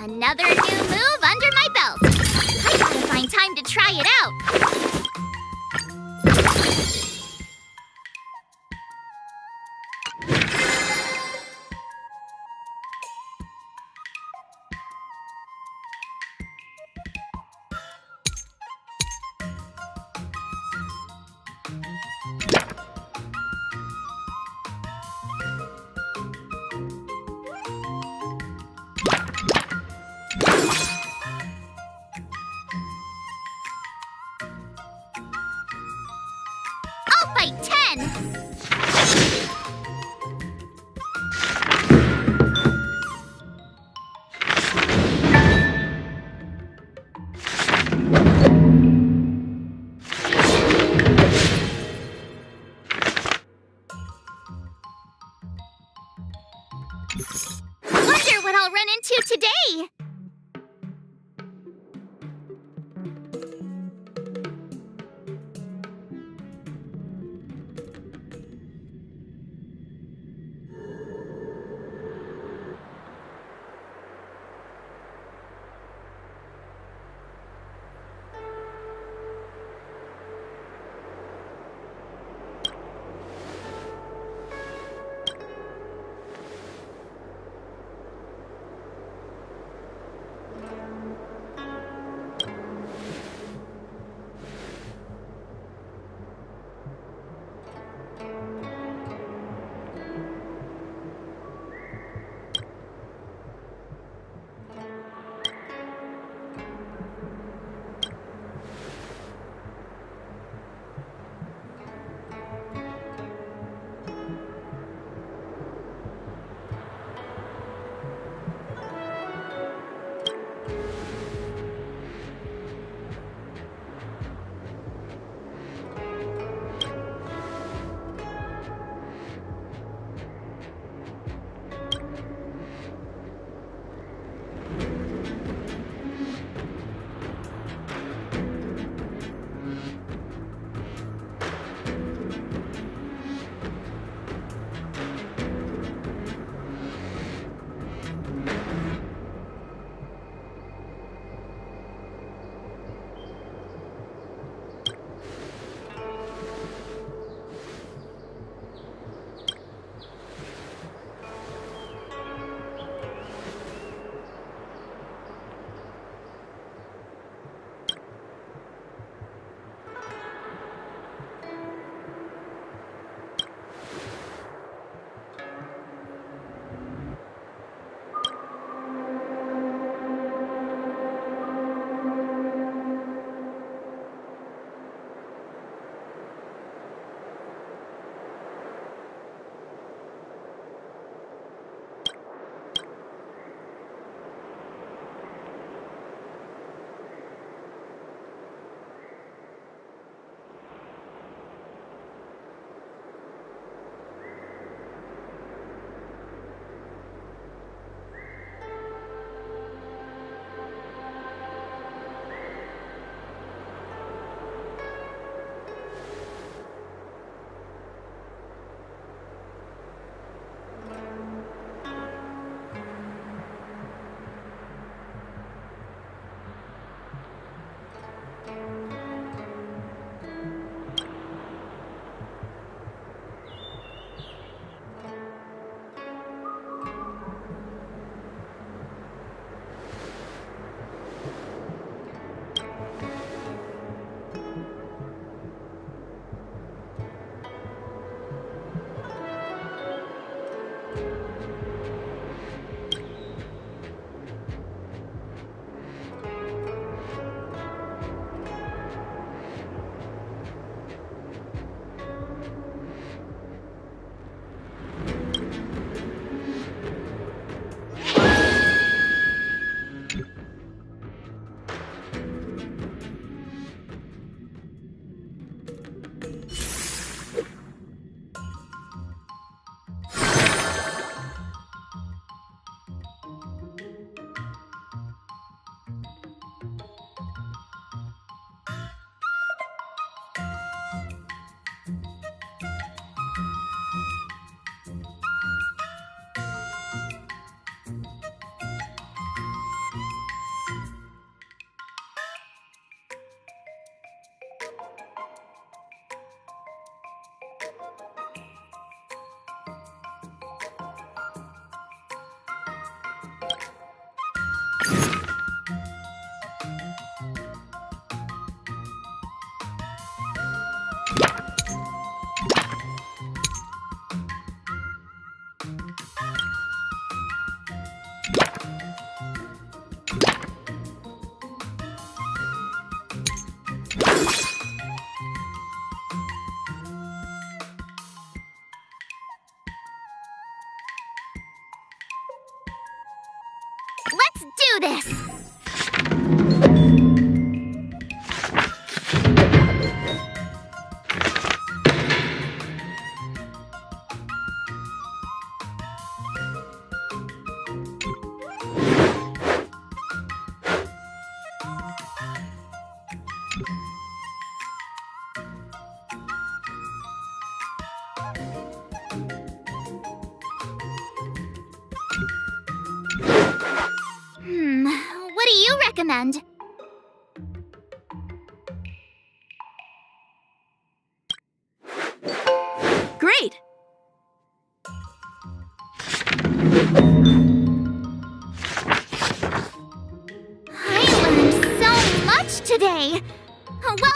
Another new move under my belt. I gotta find time to try it out. I'll fight 10! Wonder what I'll run into today! Let's do this! What do you recommend? Great! I learned so much today! Well done!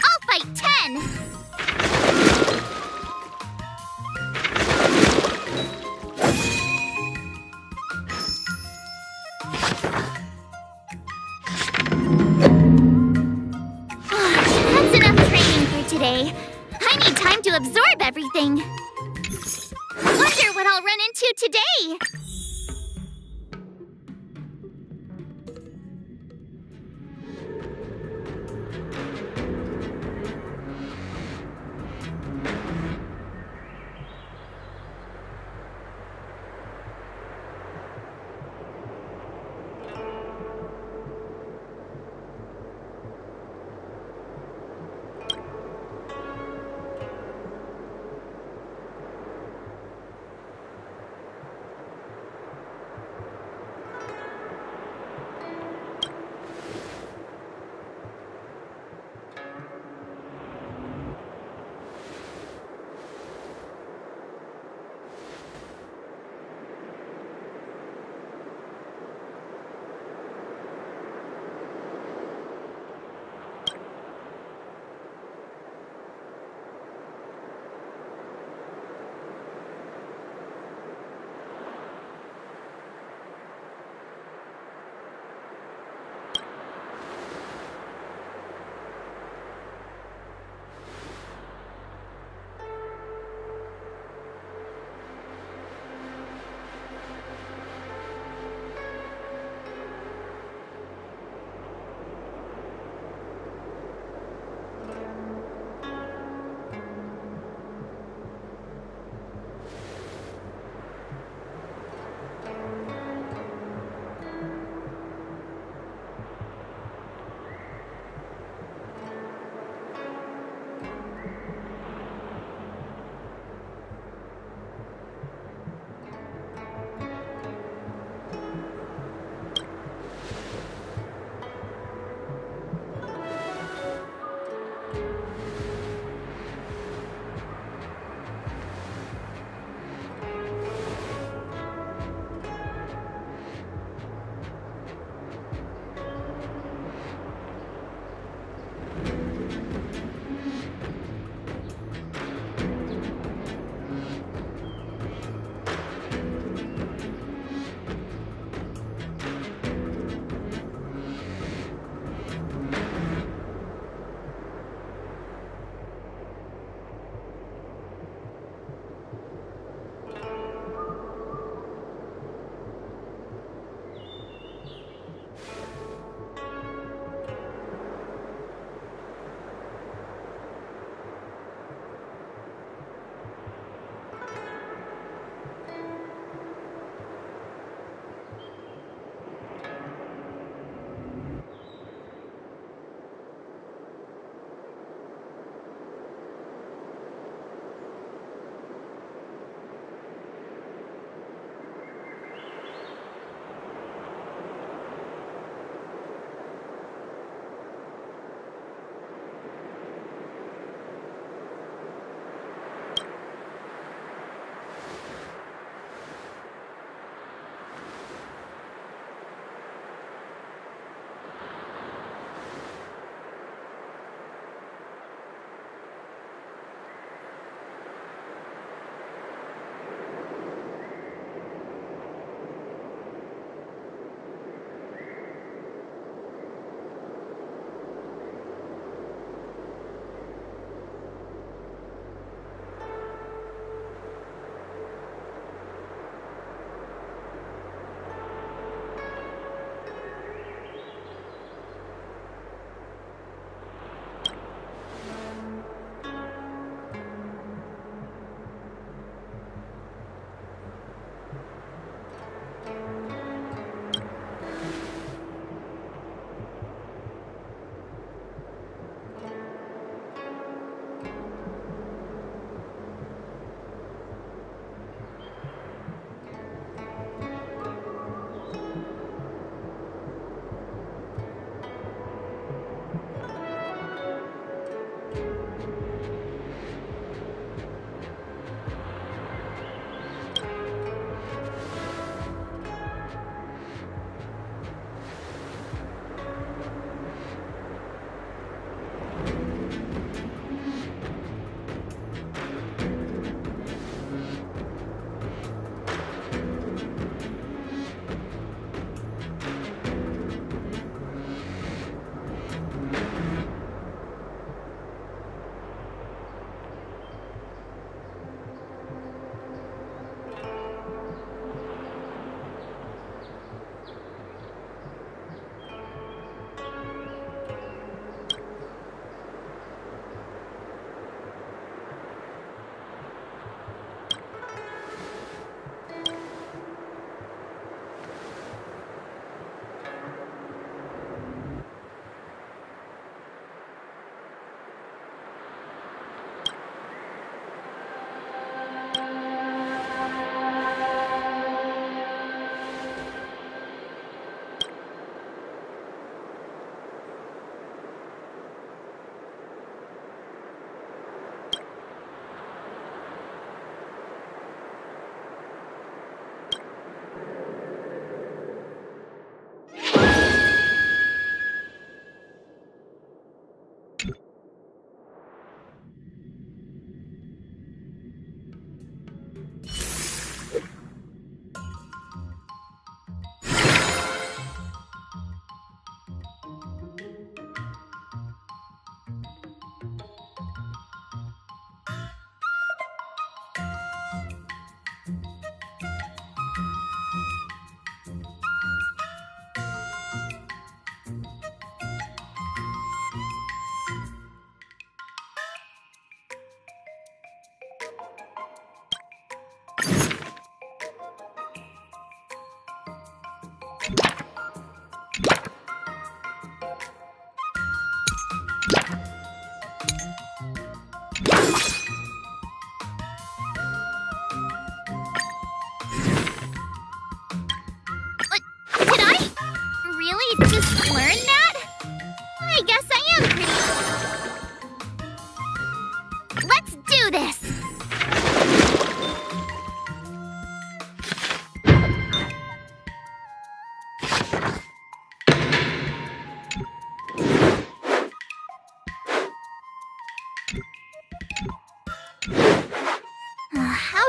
I'll fight 10! That's enough training for today. I need time to absorb everything. Wonder what I'll run into today.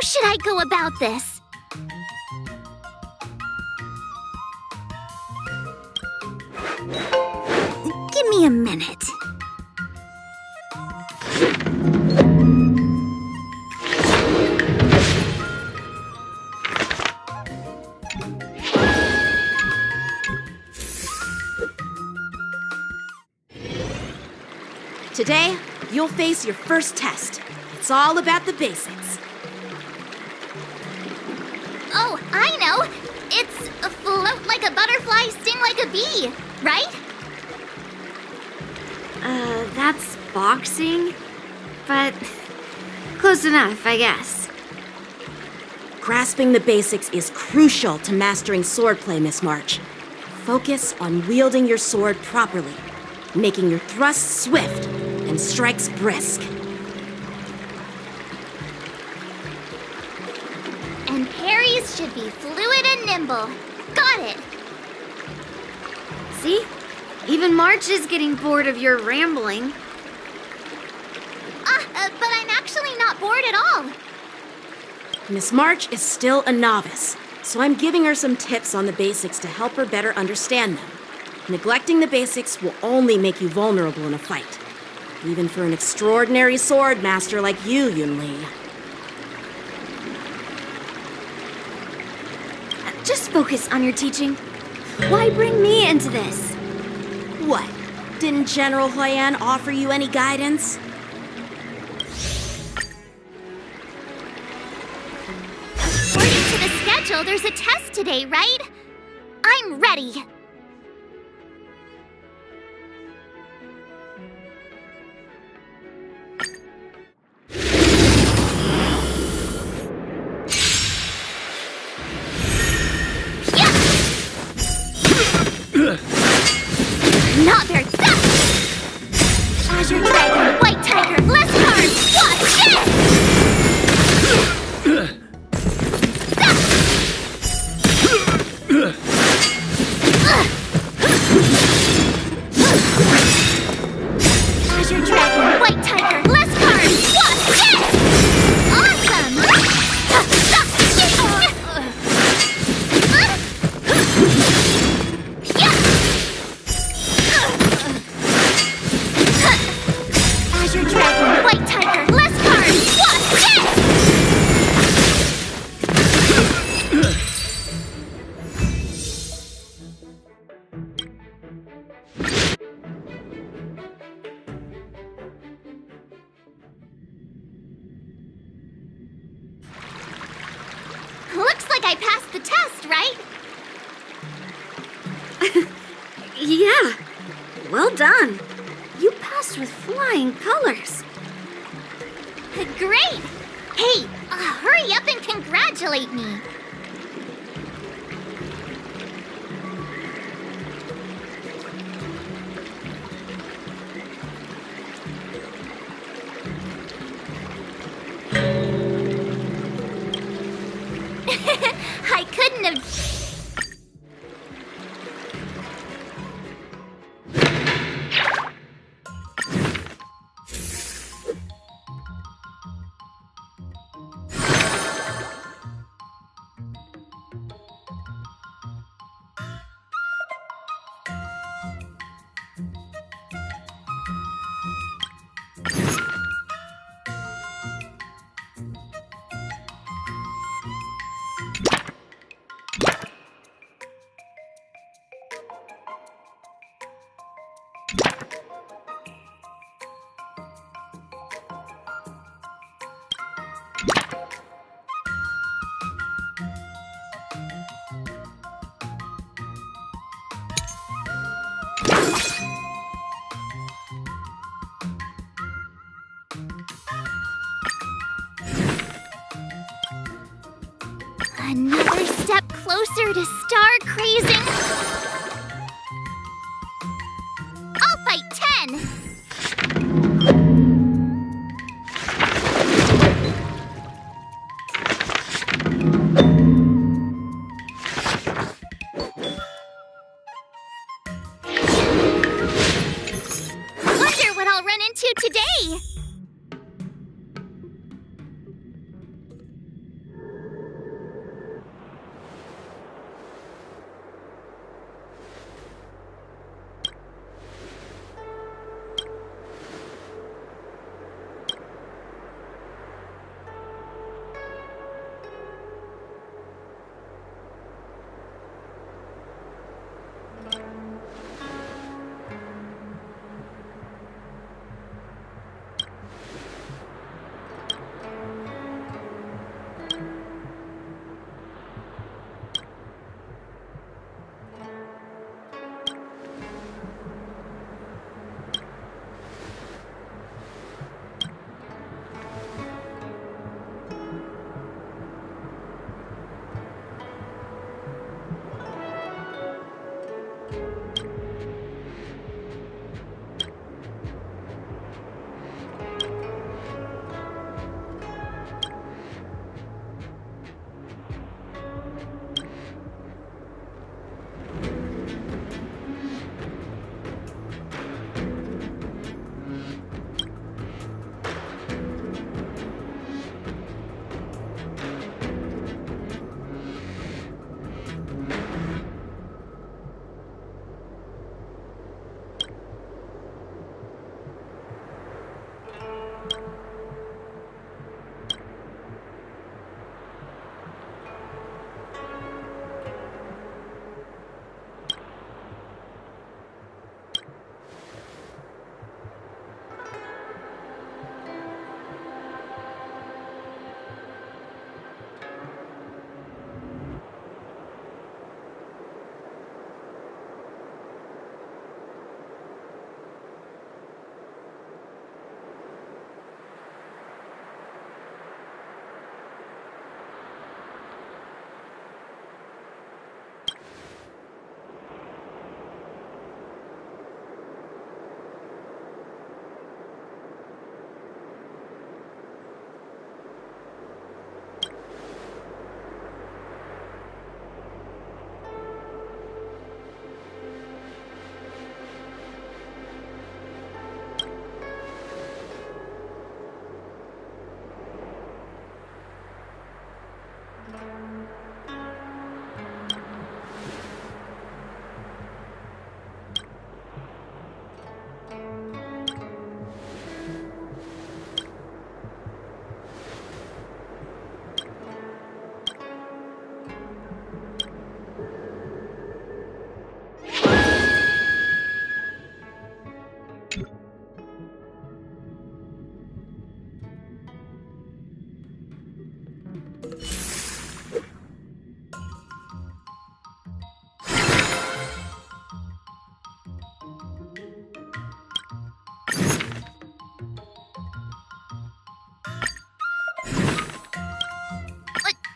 should I go about this? Give me a minute. Today, you'll face your first test. It's all about the basics. Oh, I know! It's float like a butterfly, sting like a bee, right? That's boxing? But close enough, I guess. Grasping the basics is crucial to mastering swordplay, Miss March. Focus on wielding your sword properly, making your thrusts swift and strikes brisk. And parries should be fluid and nimble. Got it! See? Even March is getting bored of your rambling. But I'm actually not bored at all. Miss March is still a novice, so I'm giving her some tips on the basics to help her better understand them. Neglecting the basics will only make you vulnerable in a fight, even for an extraordinary sword master like you, Yunli. Just focus on your teaching. Why bring me into this? What? Didn't General Huoyan offer you any guidance? According to the schedule, there's a test today, right? I'm ready. Not very fast! Azure Dragon, White Tiger, Bless Card, watch this! Azure Dragon, White Tiger, Bless Card, watch this! Awesome! Azure Dragon, White Tiger, Bless Card, watch this! Looks like I passed the test, right? Yeah. Well done. You passed with flying colors. Great! Hey, hurry up and congratulate me. I couldn't have... Another step closer to star crazing. I'll fight 10. Wonder what I'll run into today.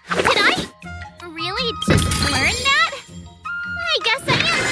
Did I really just learn that? I guess I am.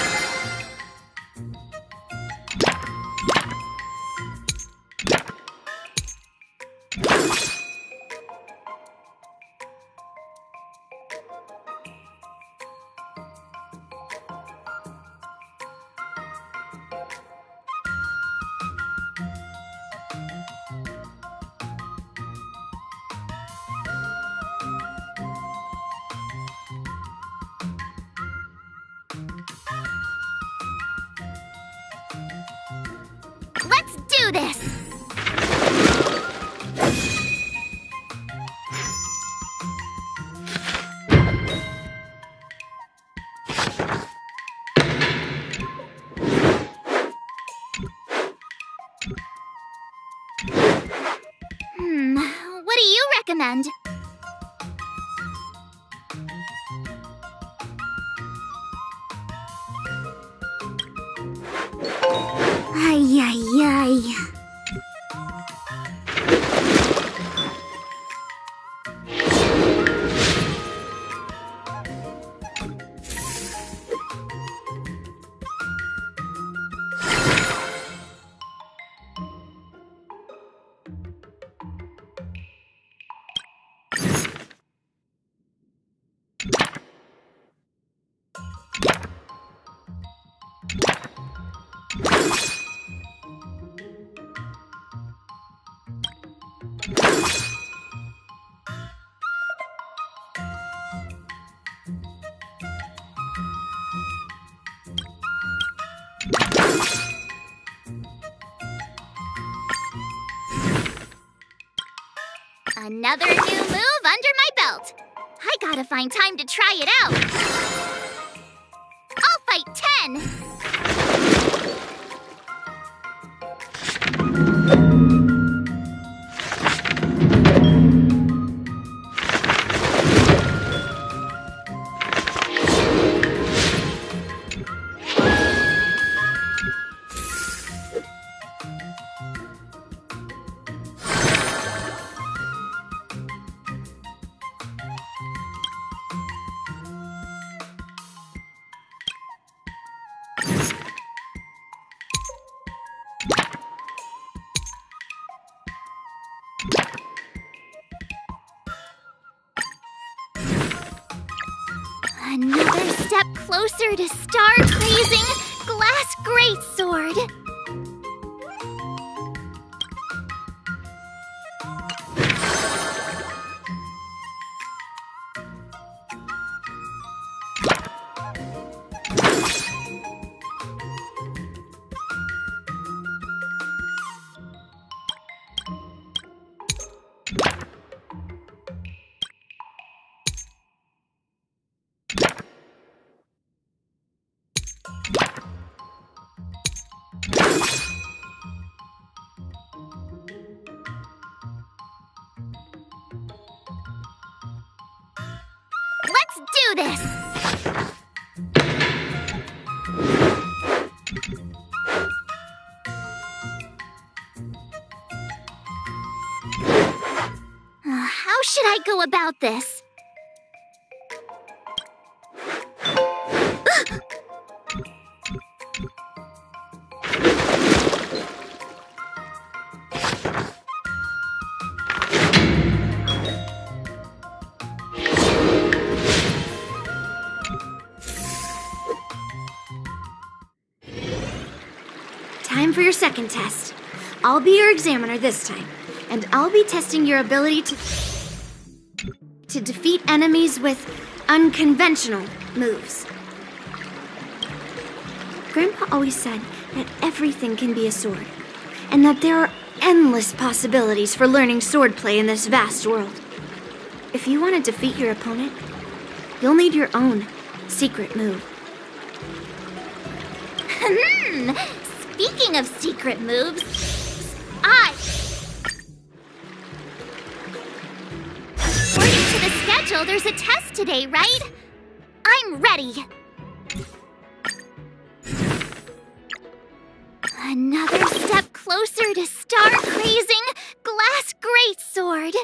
Let's do this! What do you recommend? Ay, ay, ay. Another new move under my belt. I gotta find time to try it out. I'll fight 10. Another step closer to star-blazing glass greatsword. Let's do this! How should I go about this? Time for your second test. I'll be your examiner this time, and I'll be testing your ability to to defeat enemies with unconventional moves. Grandpa always said that everything can be a sword, and that there are endless possibilities for learning swordplay in this vast world. If you want to defeat your opponent, you'll need your own secret move. Speaking of secret moves, according to the schedule, there's a test today, right? I'm ready. Another step closer to star-crazing glass greatsword.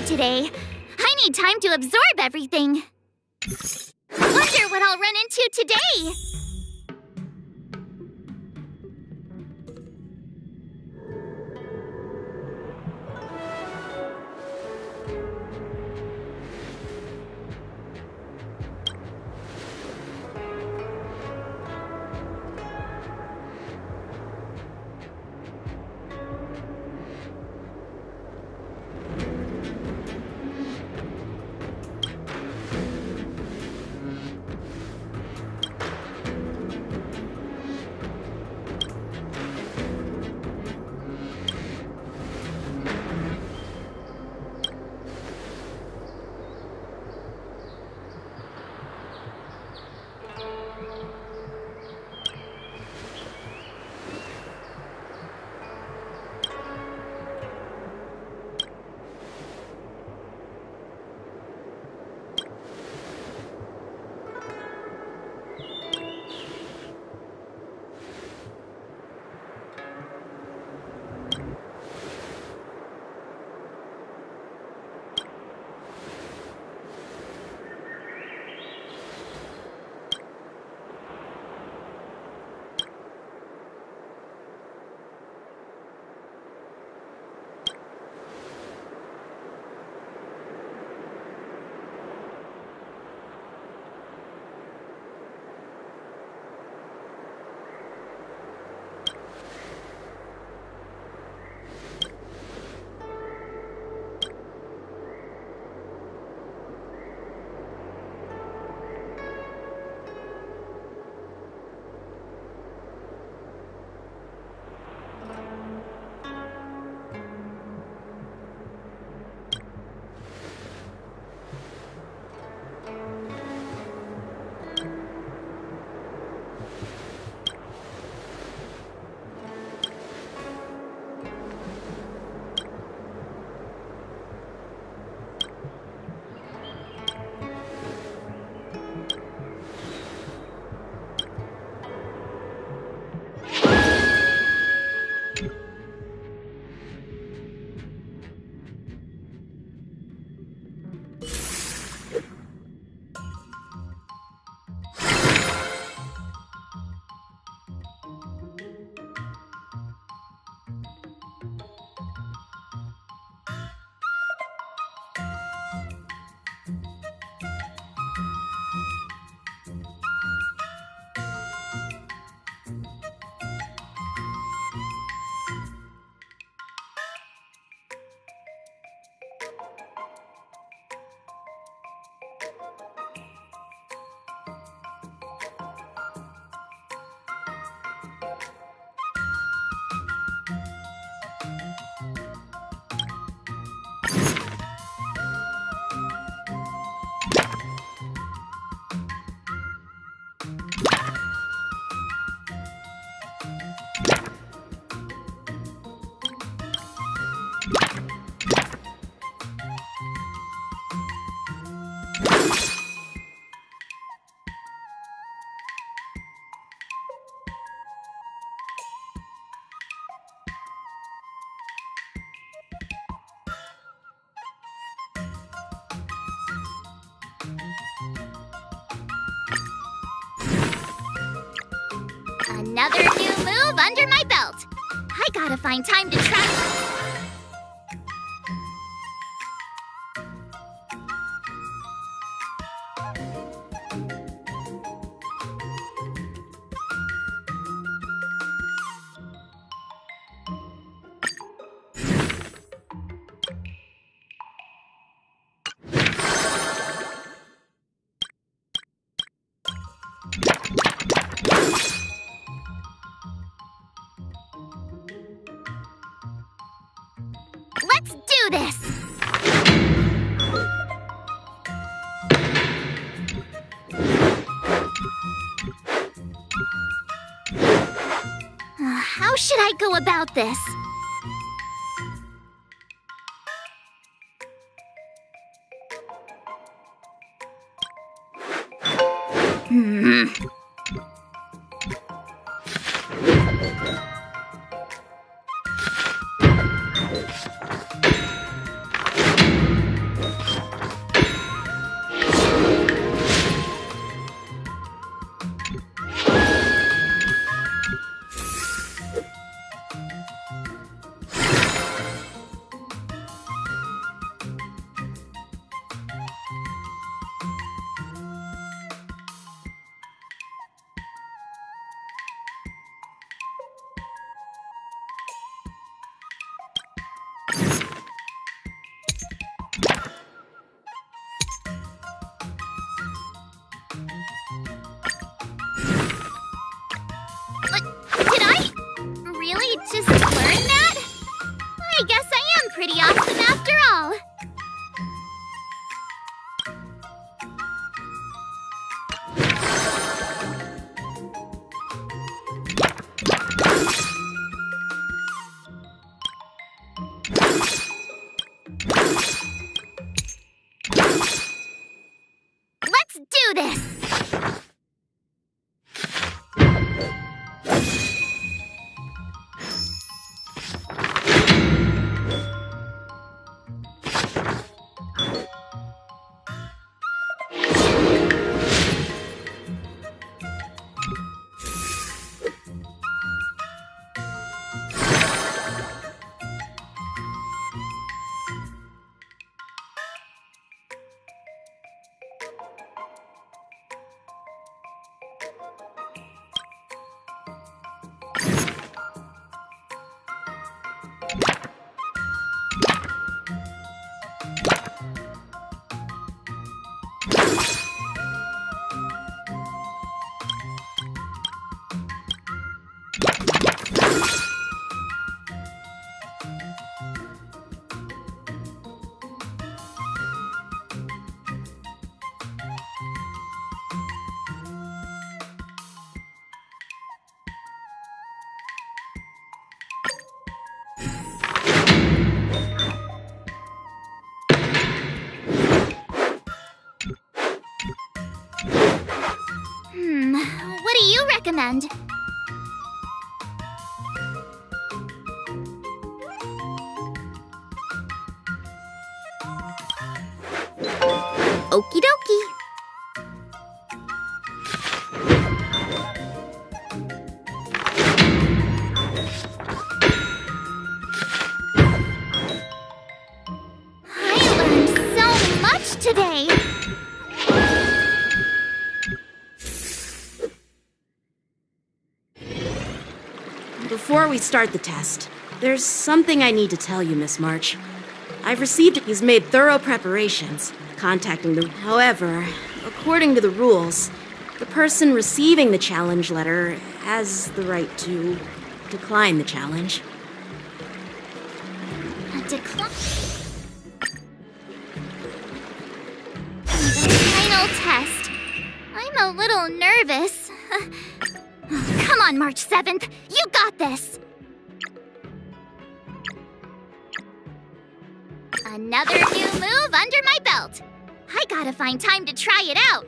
Today. I need time to absorb everything. Wonder what I'll run into today. Another new move under my belt. I gotta find time to try. Let's do this! How should I go about this? Just learn that? I guess I am pretty awesome after all. Let's do this! What do you recommend? Okie dokie. I learned so much today. Before we start the test, there's something I need to tell you, Miss March. I've received he's made thorough preparations, contacting the... However, according to the rules, the person receiving the challenge letter has the right to decline the challenge. A decline? The final test. I'm a little nervous. Come on, March 7th. You got this! Another new move under my belt. I gotta find time to try it out.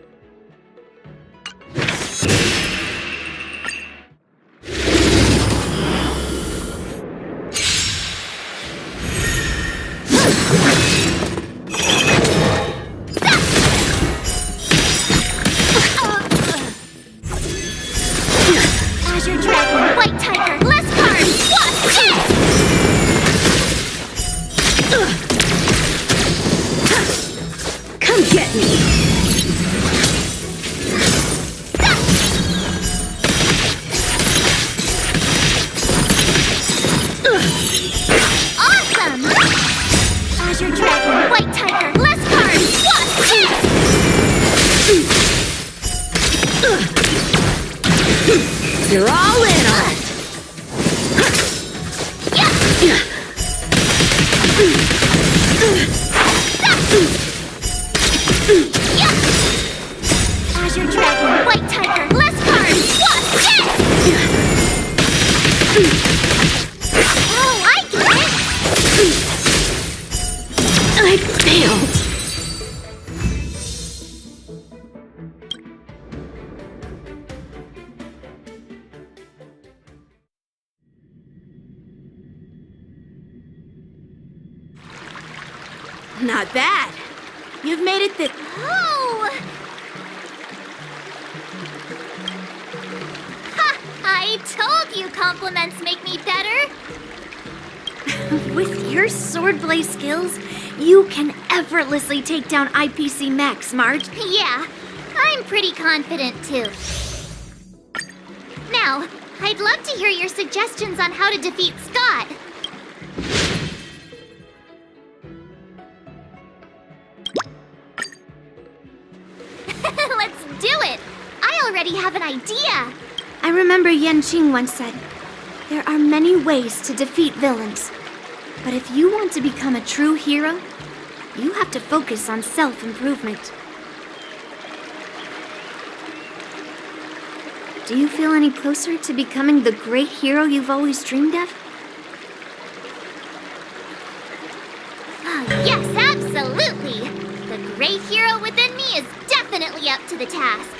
As your dragon. You're all in on it. Azure Dragon, White Tiger, less cards! What? Yes! Oh, I get it! I failed. Not bad. You've made it this. Oh! Ha! I told you compliments make me better! With your swordplay skills, you can effortlessly take down IPC Max, Marge. Yeah, I'm pretty confident too. Now, I'd love to hear your suggestions on how to defeat Scott. Let's do it! I already have an idea! I remember Yanqing once said, there are many ways to defeat villains. But if you want to become a true hero, you have to focus on self-improvement. Do you feel any closer to becoming the great hero you've always dreamed of? Yes, absolutely! The great hero within me is definitely up to the task.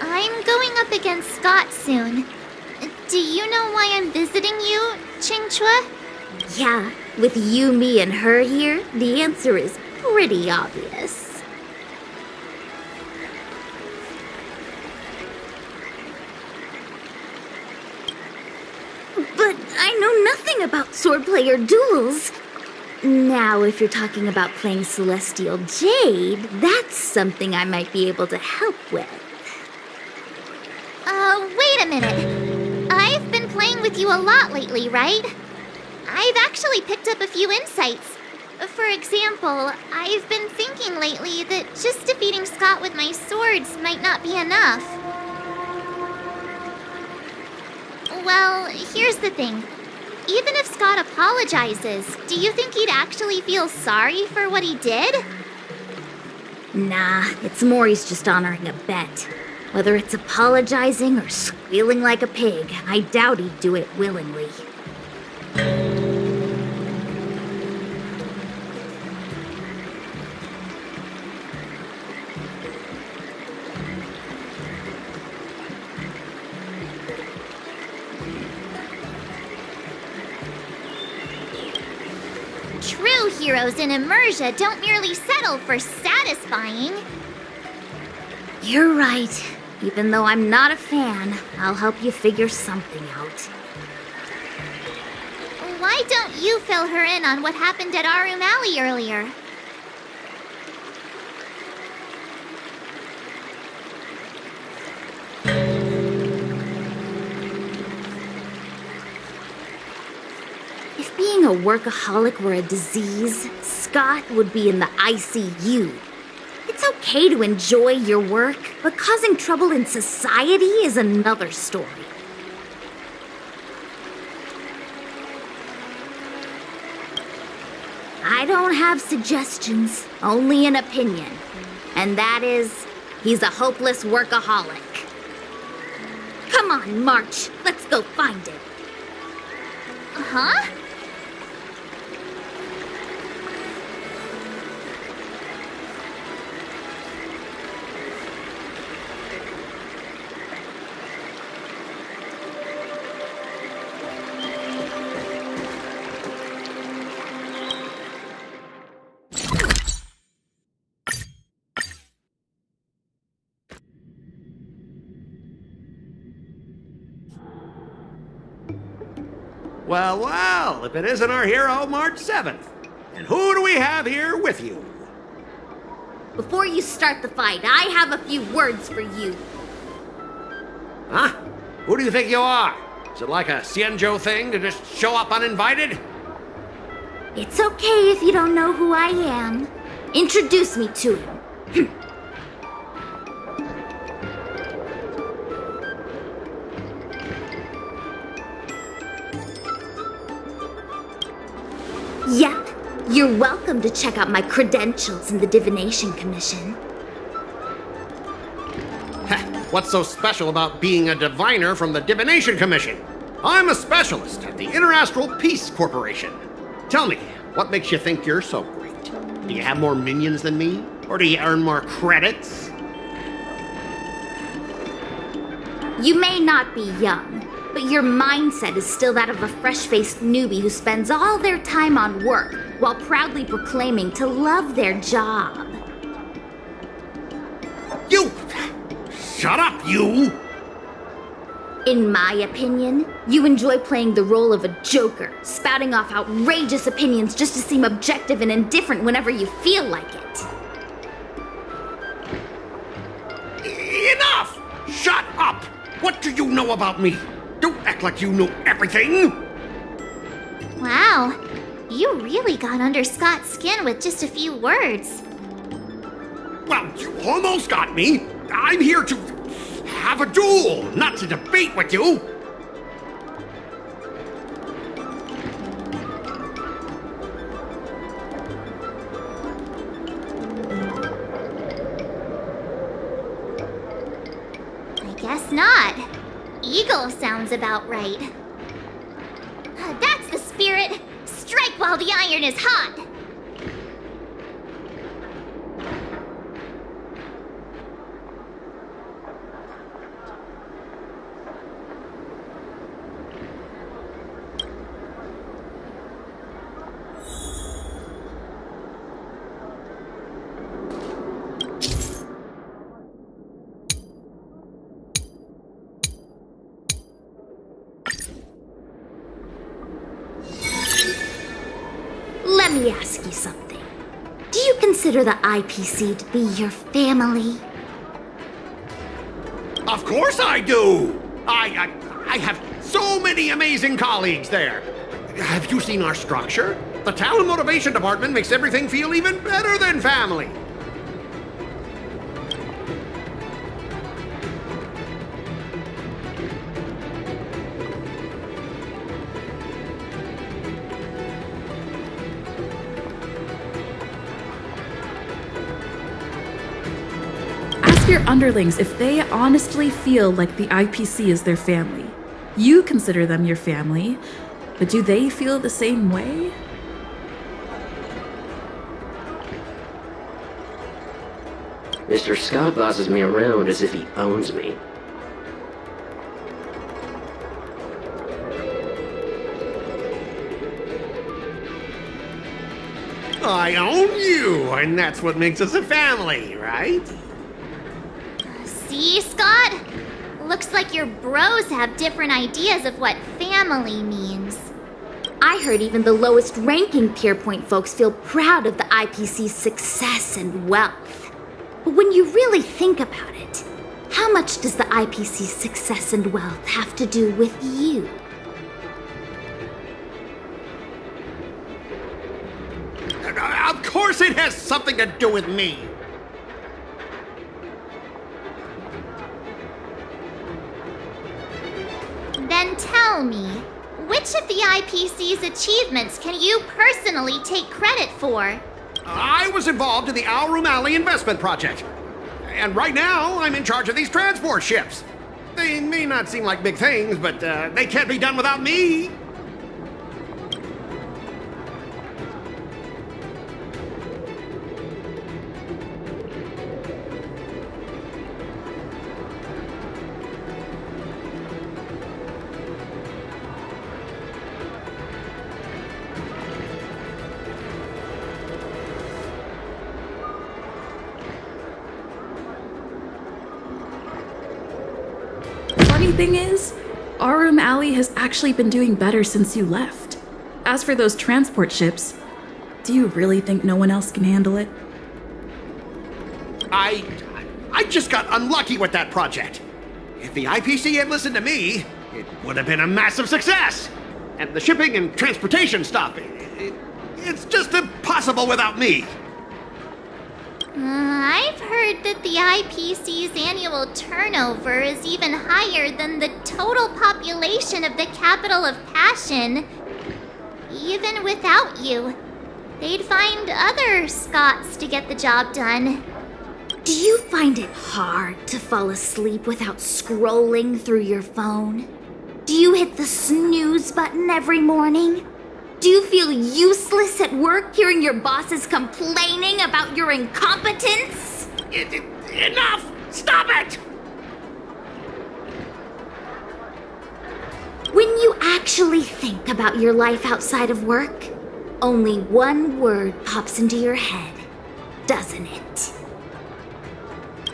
I'm going up against Scott soon. Do you know why I'm visiting you, Qingchua? Yeah, with you, me, and her here, the answer is pretty obvious. But I know nothing about swordplay or duels. Now, if you're talking about playing Celestial Jade, that's something I might be able to help with. Wait a minute. I've been playing with you a lot lately, right? I've actually picked up a few insights. For example, I've been thinking lately that just defeating Scott with my swords might not be enough. Well, here's the thing. Even if Scott apologizes, do you think he'd actually feel sorry for what he did? Nah, it's more he's just honoring a bet. Whether it's apologizing or squealing like a pig, I doubt he'd do it willingly. True heroes in Immersia don't merely settle for satisfying. You're right. Even though I'm not a fan, I'll help you figure something out. Why don't you fill her in on what happened at Arum Alley earlier? If being a workaholic were a disease, Scott would be in the ICU. It's okay to enjoy your work, but causing trouble in society is another story. I don't have suggestions, only an opinion. And that is, he's a hopeless workaholic. Come on, March, let's go find him. Huh? Well, well, if it isn't our hero, March 7th. And who do we have here with you? Before you start the fight, I have a few words for you. Huh? Who do you think you are? Is it like a Xianzhou thing to just show up uninvited? It's okay if you don't know who I am. Introduce me to him. Yep, you're welcome to check out my credentials in the Divination Commission. What's so special about being a diviner from the Divination Commission? I'm a specialist at the Interastral Peace Corporation. Tell me, what makes you think you're so great? Do you have more minions than me? Or do you earn more credits? You may not be young, but your mindset is still that of a fresh-faced newbie who spends all their time on work while proudly proclaiming to love their job. You! Shut up, you! In my opinion, you enjoy playing the role of a joker, spouting off outrageous opinions just to seem objective and indifferent whenever you feel like it. Enough! Shut up! What do you know about me? Don't act like you know everything! Wow, you really got under Scott's skin with just a few words. Well, you almost got me. I'm here to have a duel, not to debate with you. I guess not. Eagle sounds about right. That's the spirit. Strike while the iron is hot. Let me ask you something. Do you consider the IPC to be your family? Of course I do! I have so many amazing colleagues there. Have you seen our structure? The talent motivation department makes everything feel even better than family. Ask your underlings if they honestly feel like the IPC is their family. You consider them your family, but do they feel the same way? Mr. Scott bosses me around as if he owns me. I own you, and that's what makes us a family, right? See, Scott? Looks like your bros have different ideas of what family means. I heard even the lowest ranking Pierpoint folks feel proud of the IPC's success and wealth. But when you really think about it, how much does the IPC's success and wealth have to do with you? Of course it has something to do with me. Then tell me, which of the IPC's achievements can you personally take credit for? I was involved in the Alrum Alley investment project. And right now, I'm in charge of these transport ships. They may not seem like big things, but they can't be done without me. Funny thing is, Alrum Alley has actually been doing better since you left. As for those transport ships, do you really think no one else can handle it? I just got unlucky with that project. If the IPC had listened to me, it would have been a massive success. And the shipping and transportation stuff, it's just impossible without me. I've heard that the IPC's annual turnover is even higher than the total population of the capital of Passion. Even without you, they'd find other Scots to get the job done. Do you find it hard to fall asleep without scrolling through your phone? Do you hit the snooze button every morning? Do you feel useless at work hearing your bosses complaining about your incompetence? Enough! Stop it! When you actually think about your life outside of work, only one word pops into your head, doesn't it?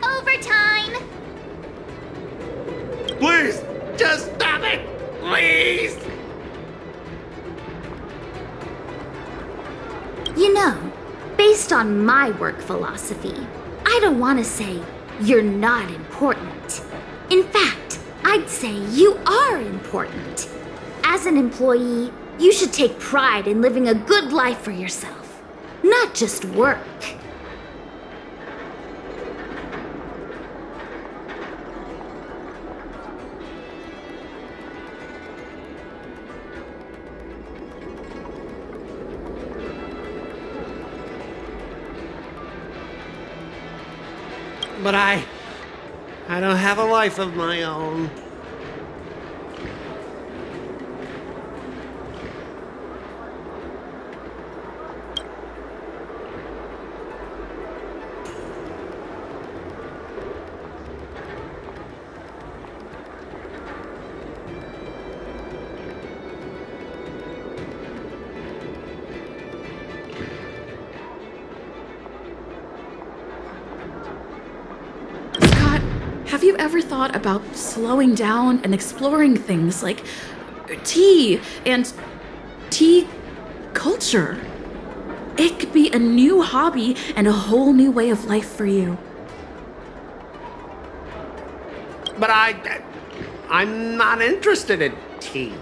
Overtime! Please, just stop it! Please! You know, based on my work philosophy, I don't want to say you're not important. In fact, I'd say you are important. As an employee, you should take pride in living a good life for yourself, not just work. But I don't have a life of my own. Have you ever thought about slowing down and exploring things like tea and tea culture? It could be a new hobby and a whole new way of life for you. But I'm not interested in tea.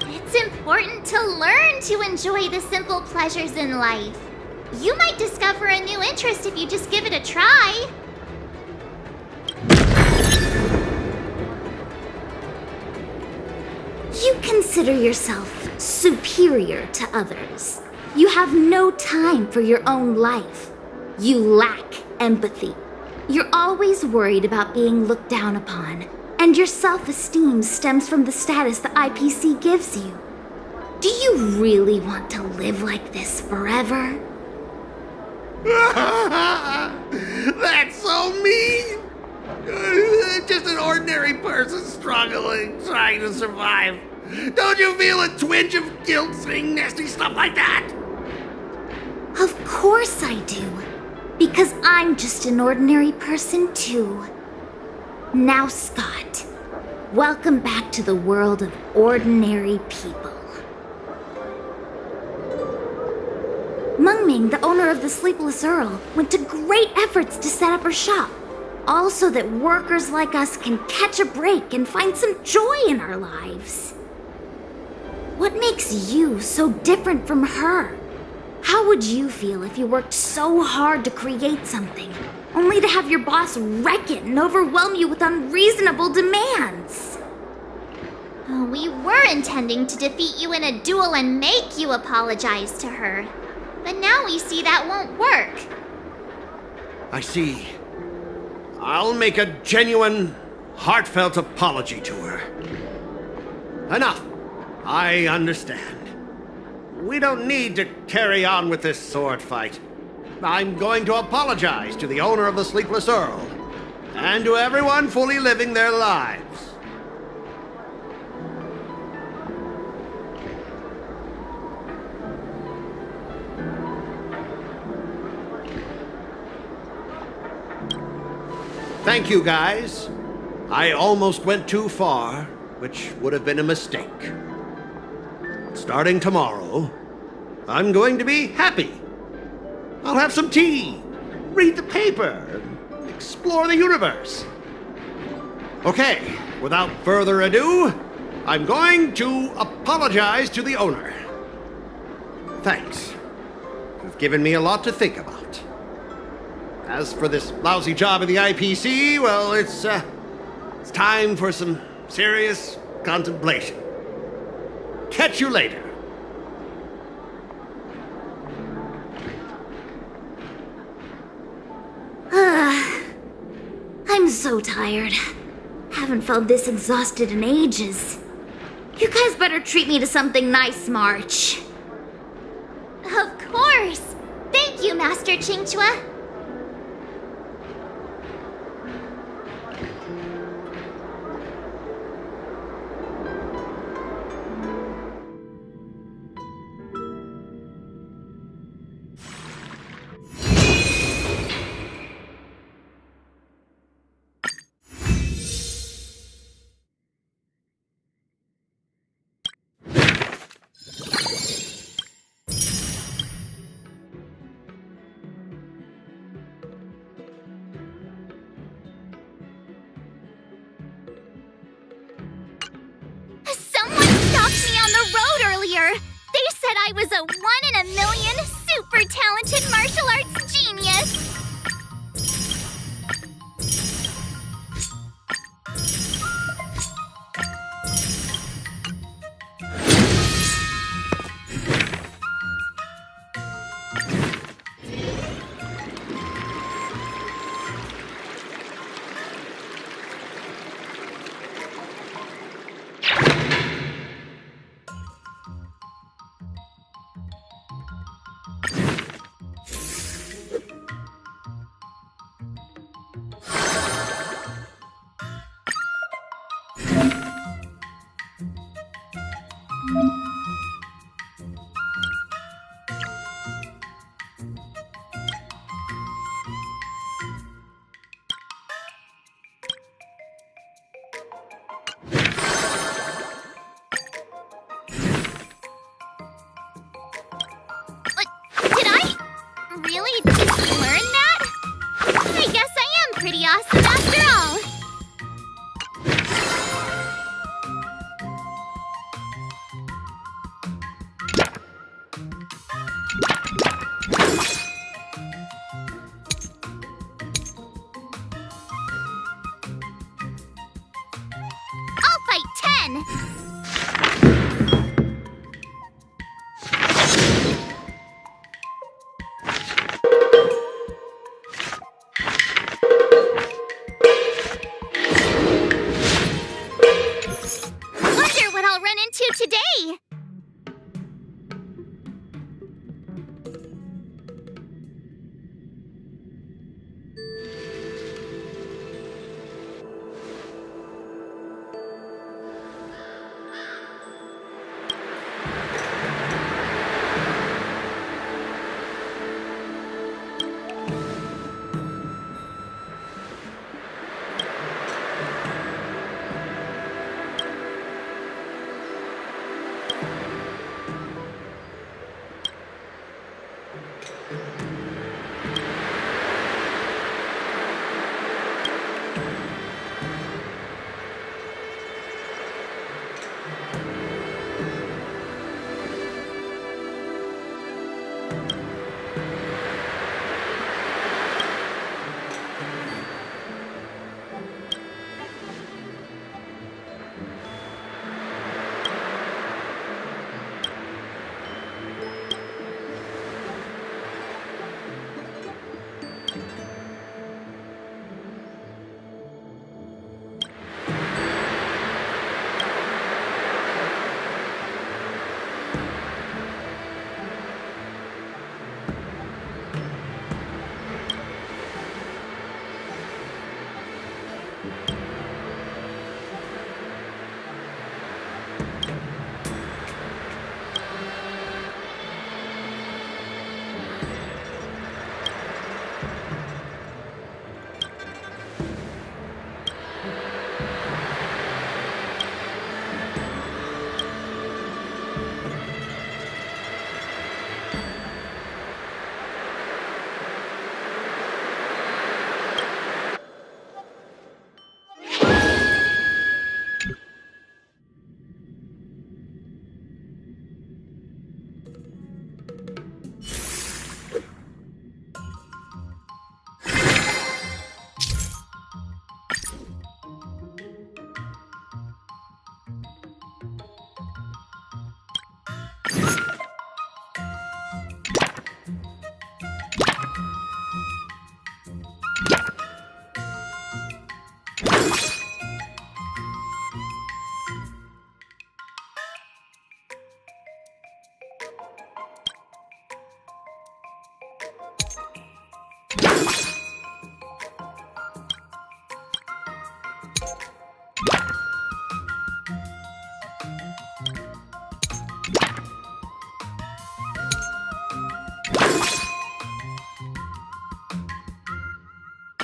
It's important to learn to enjoy the simple pleasures in life. You might discover a new interest if you just give it a try. You consider yourself superior to others. You have no time for your own life. You lack empathy. You're always worried about being looked down upon, and your self-esteem stems from the status the IPC gives you. Do you really want to live like this forever? That's so mean! Just an ordinary person struggling, trying to survive. Don't you feel a twinge of guilt saying nasty stuff like that? Of course I do. Because I'm just an ordinary person too. Now, Scott, welcome back to the world of ordinary people. Mengming, the owner of the Sleepless Earl, went to great efforts to set up her shop. All so that workers like us can catch a break and find some joy in our lives. What makes you so different from her? How would you feel if you worked so hard to create something, only to have your boss wreck it and overwhelm you with unreasonable demands? We were intending to defeat you in a duel and make you apologize to her. But now we see that won't work. I see. I'll make a genuine, heartfelt apology to her. Enough. I understand. We don't need to carry on with this sword fight. I'm going to apologize to the owner of the Sleepless Earl, and to everyone fully living their lives. Thank you, guys. I almost went too far, which would have been a mistake. Starting tomorrow, I'm going to be happy. I'll have some tea, read the paper, explore the universe. Okay, without further ado, I'm going to apologize to the owner. Thanks. You've given me a lot to think about. As for this lousy job in the IPC, well, it's time for some serious contemplation. Catch you later. I'm so tired. Haven't felt this exhausted in ages. You guys better treat me to something nice, March. Of course! Thank you, Master Qingchua. They said I was a 1 in a million super talented martial arts genius. Really? Did you learn that? I guess I am pretty awesome after all. I'll fight 10! Today.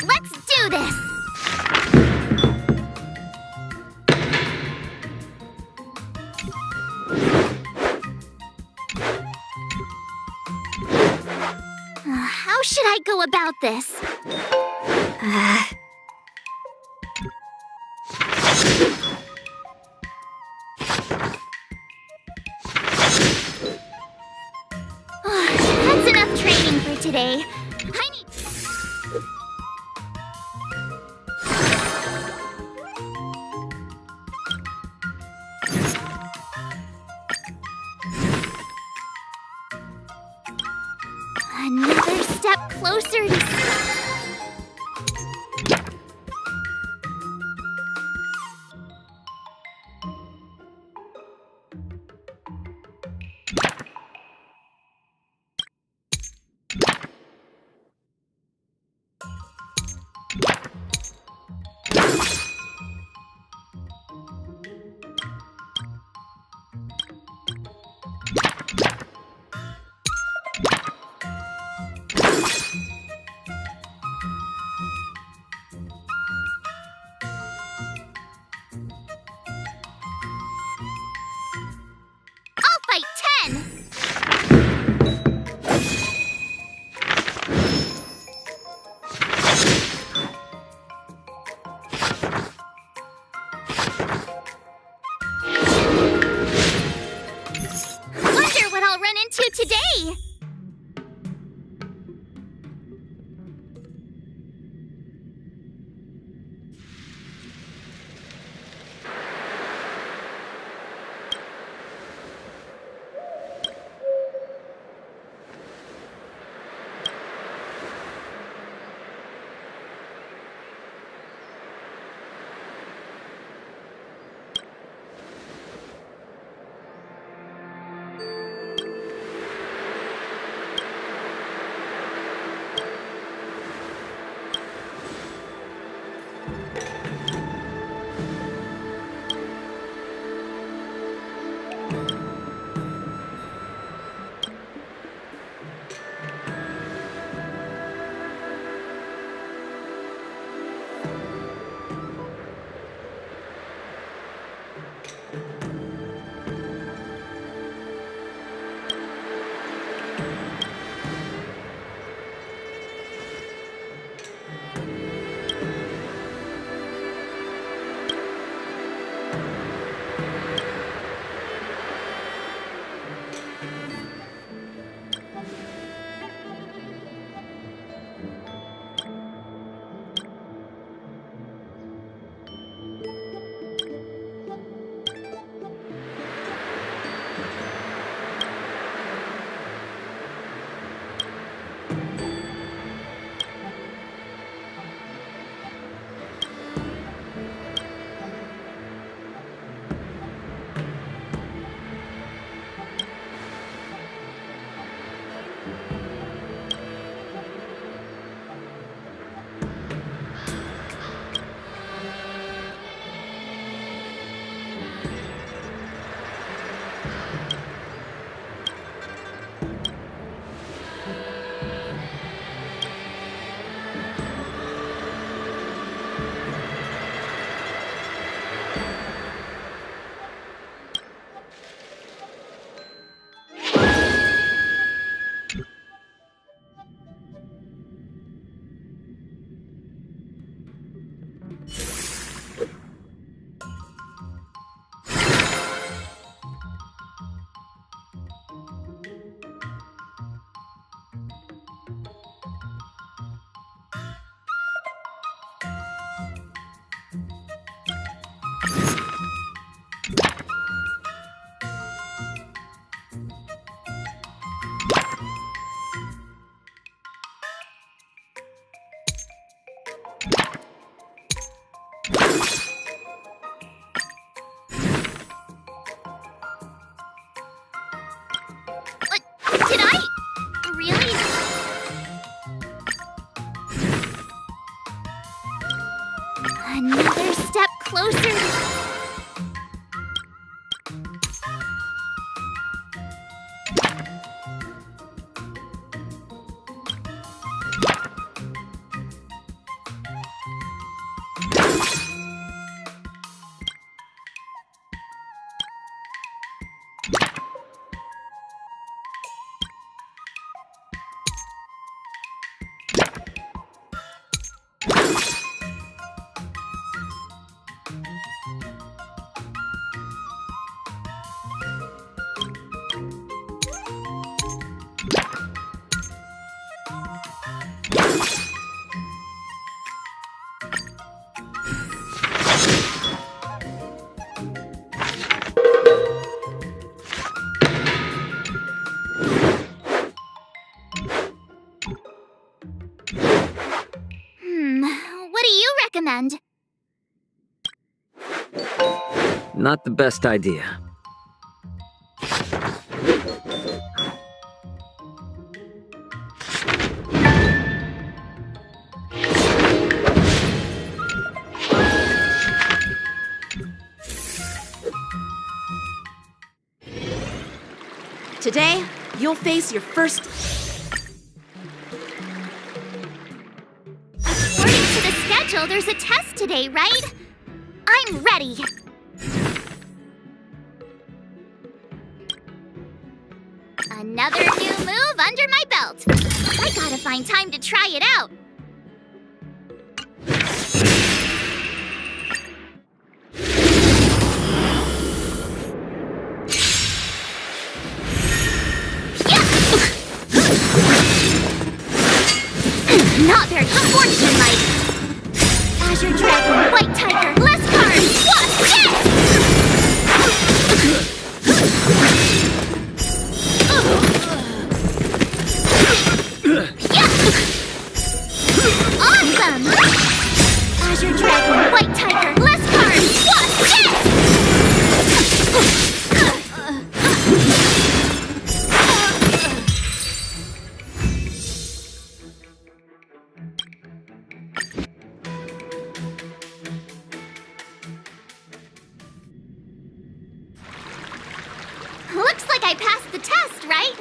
Let's do this! How should I go about this? That's enough training for today. I need... Another step closer to... Fight 10! Wonder what I'll run into today! Did I? Really? Another step closer. What do you recommend? Not the best idea. Today, you'll face your first... According to the schedule, there's a test today, right? I'm ready. Another new move under my belt. I gotta find time to try it out. Not very unfortunate. Azure Dragon, White Tiger, less cards! What? Yes! Awesome! Azure Dragon, White Tiger, less cards! What? Yes! Looks like I passed the test, right?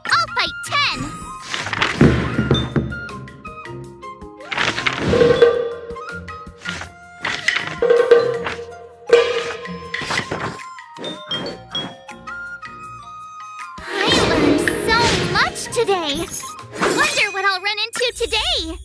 I'll fight 10! I learned so much today! Wonder what I'll run into today!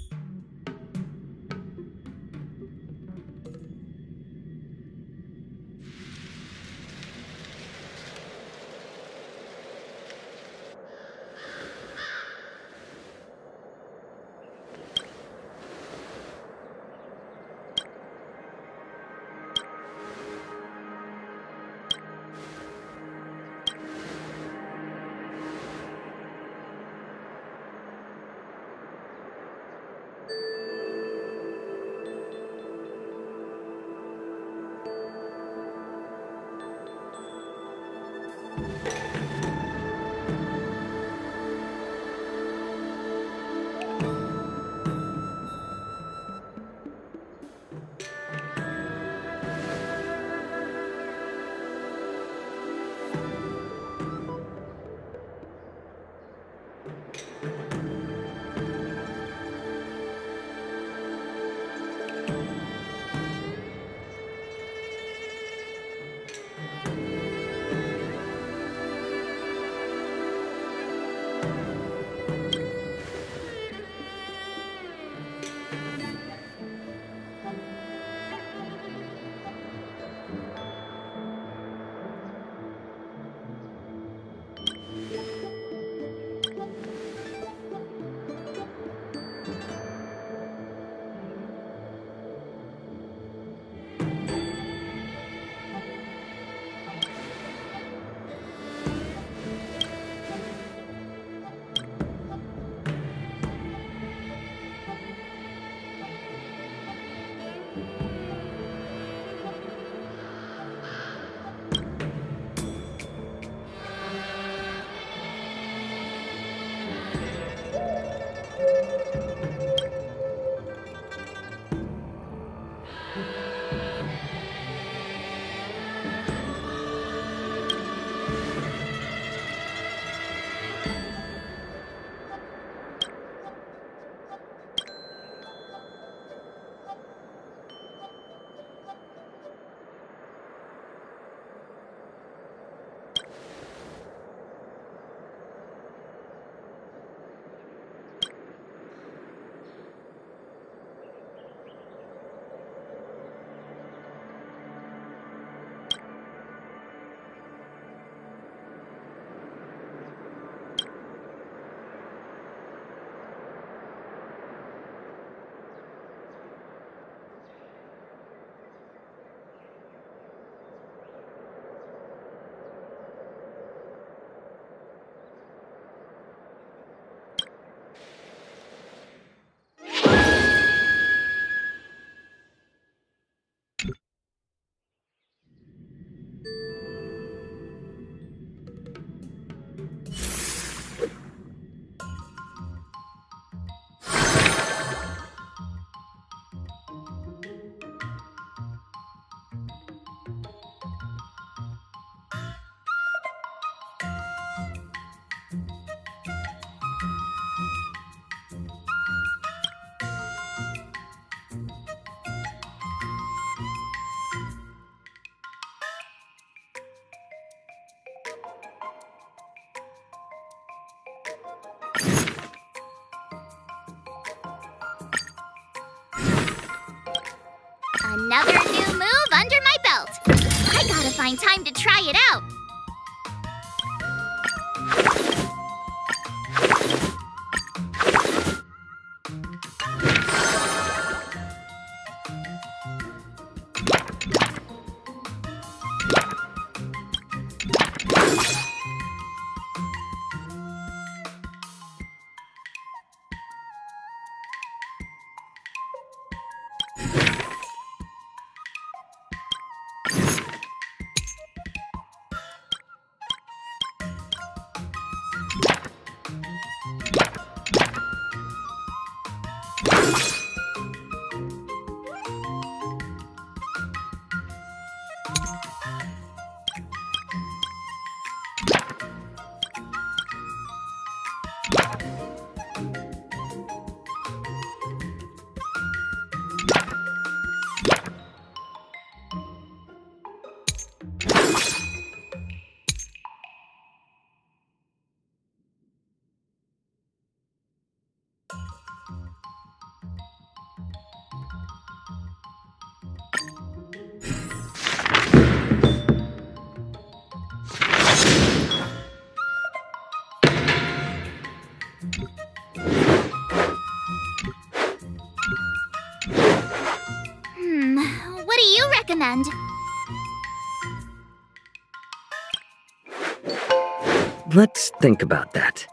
Another new move under my belt. I gotta find time to try it out. What do you recommend? Let's think about that.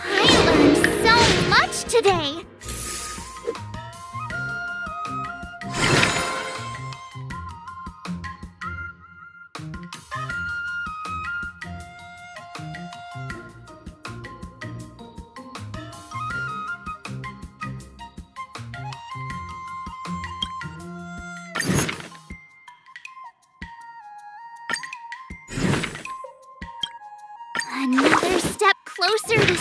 I learned so much today. Another step closer to...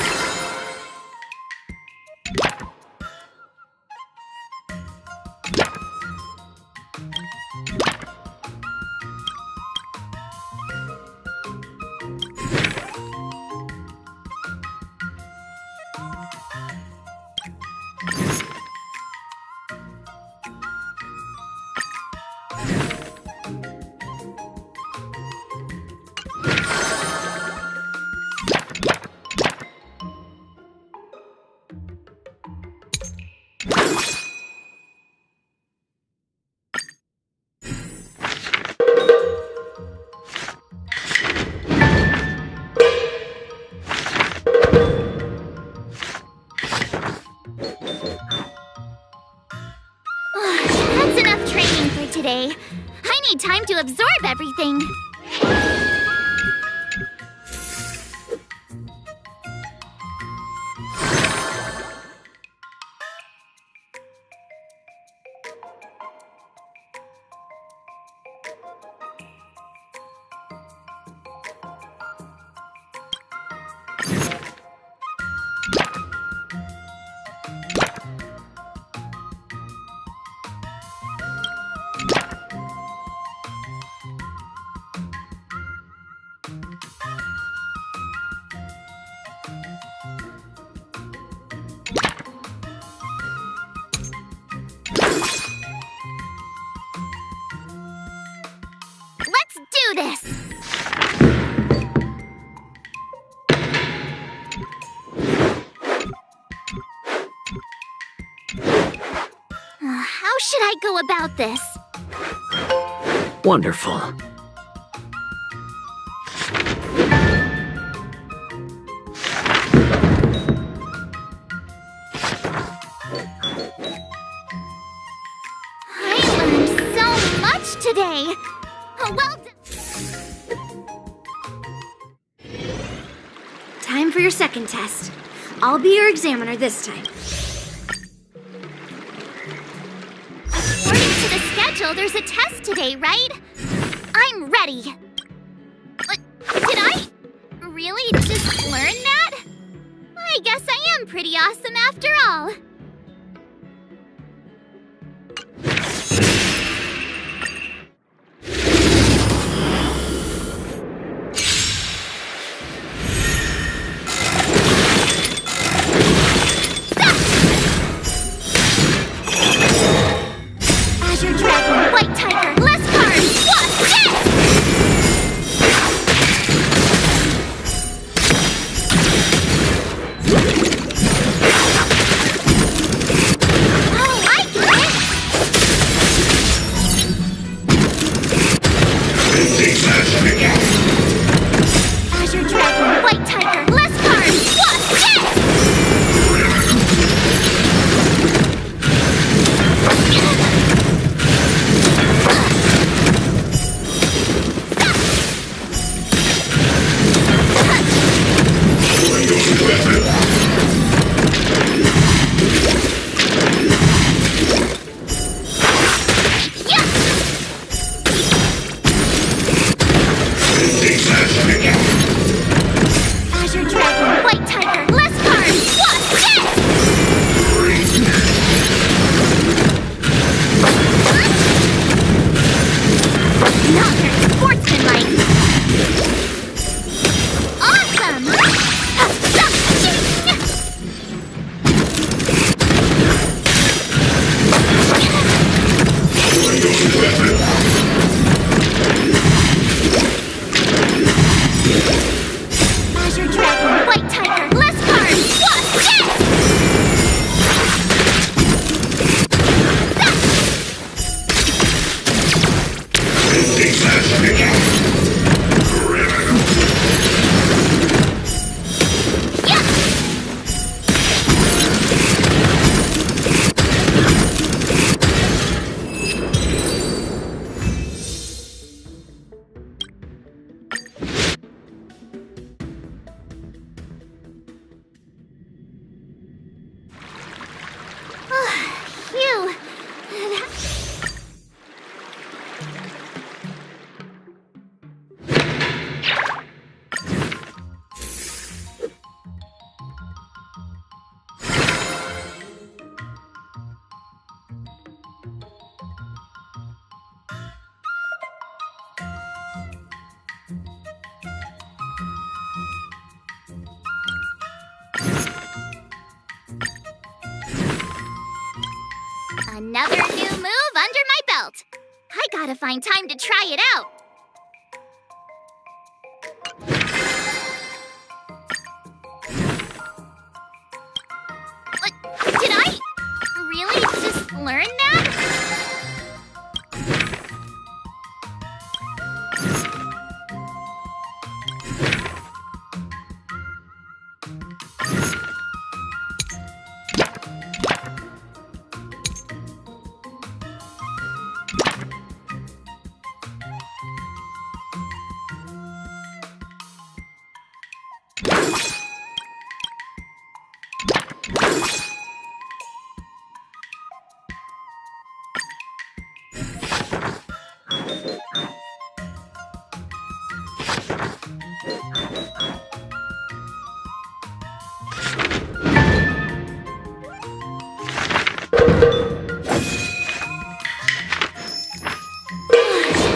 That's enough training for today. I need time to absorb everything. Let's do this! How should I go about this? Wonderful. I learned so much today! Well done! Time for your second test. I'll be your examiner this time. According to the schedule, there's a test today, right? I'm ready. Did I really just learn that? I guess I am pretty awesome after all. Another new move under my belt. I gotta find time to try it out. Did I really just learn that?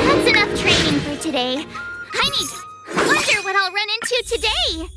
That's enough training for today. I wonder what I'll run into today.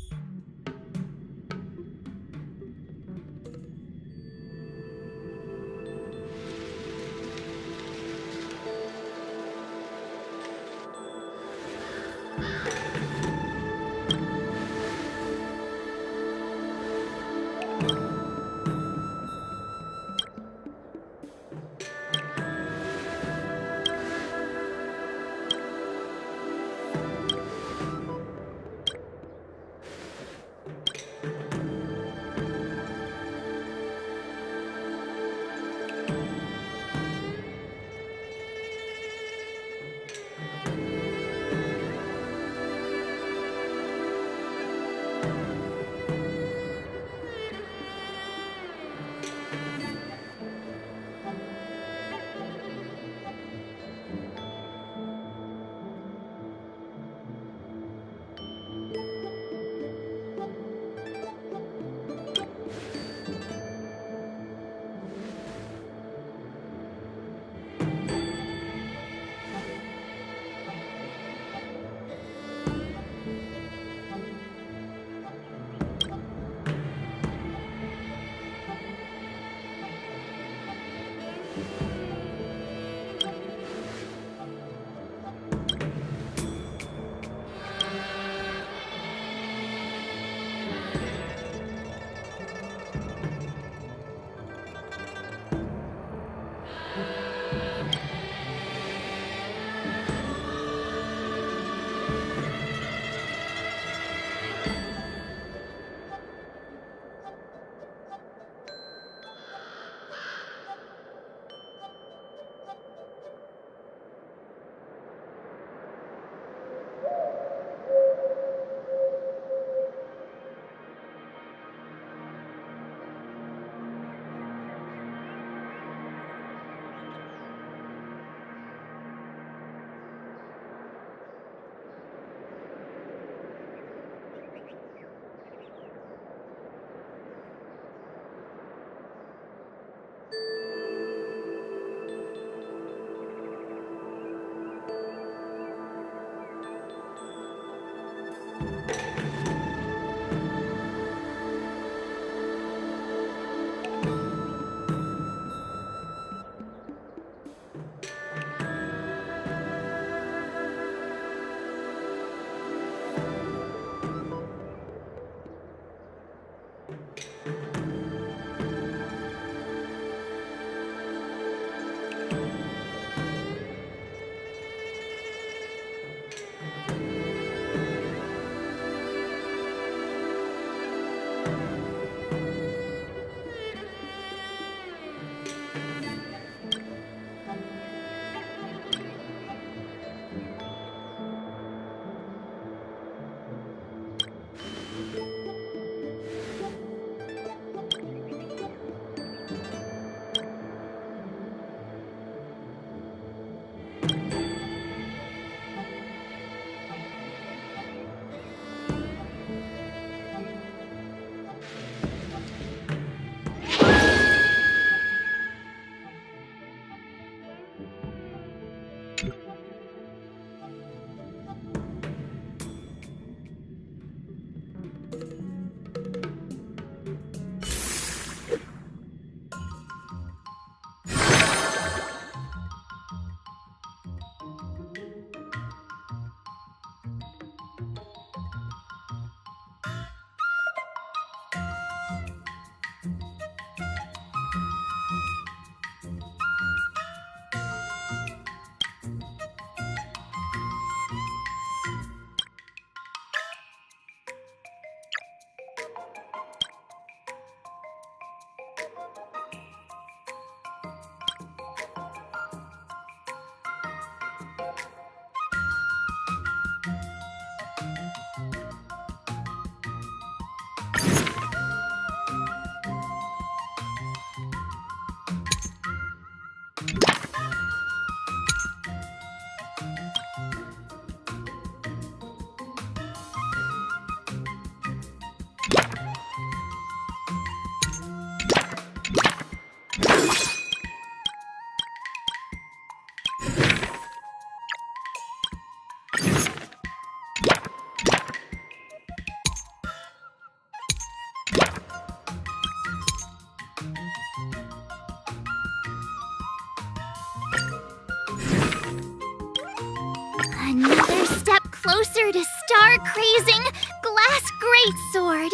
closer to star-crazing glass greatsword.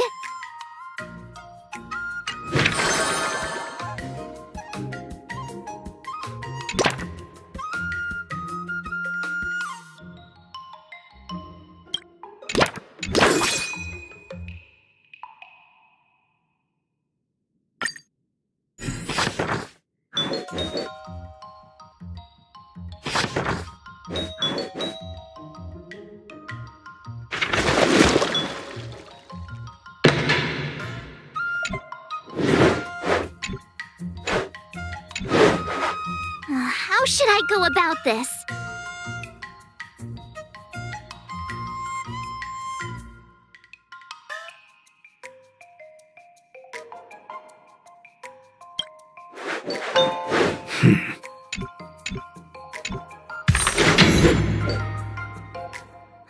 How should I go about this?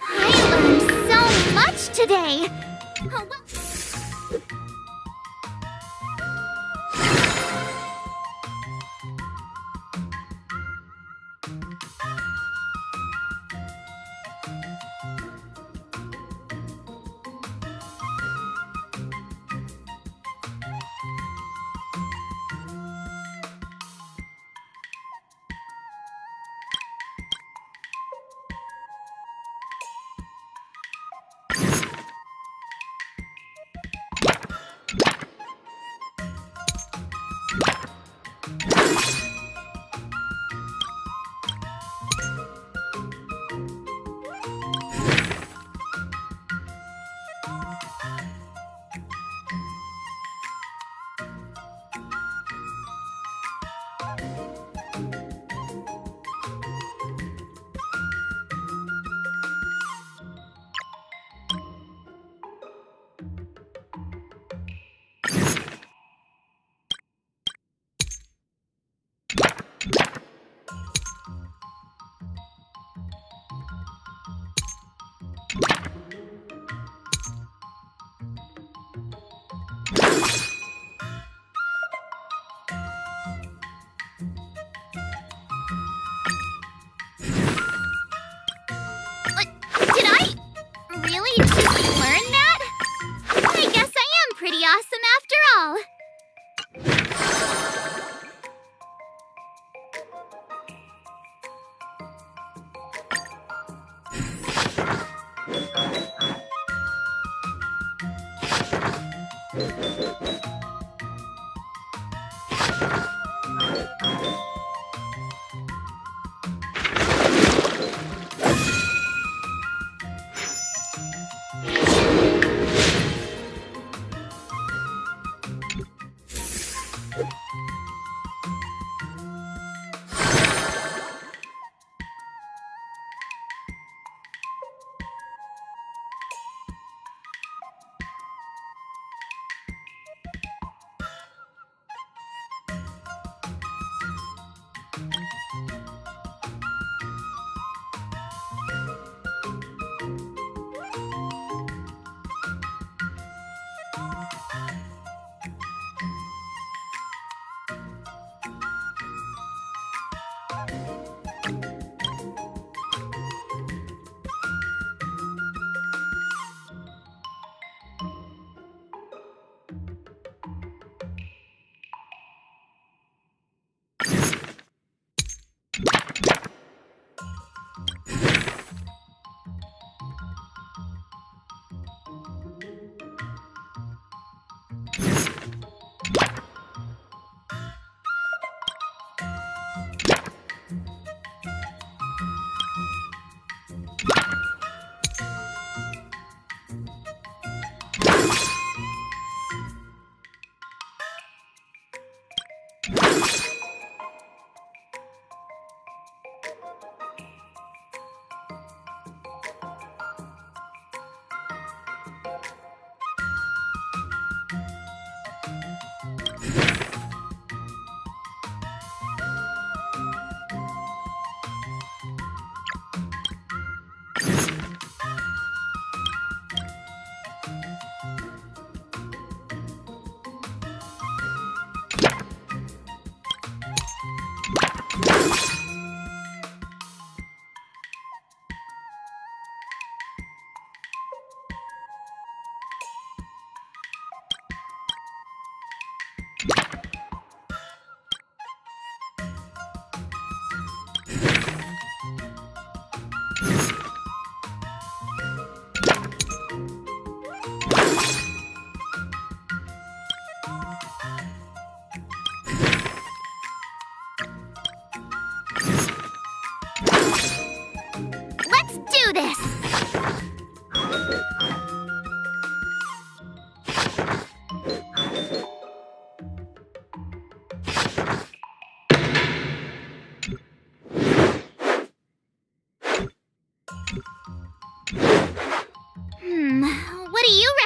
I learned so much today. Oh, well. Did I really just learn that? I guess I am pretty awesome after all.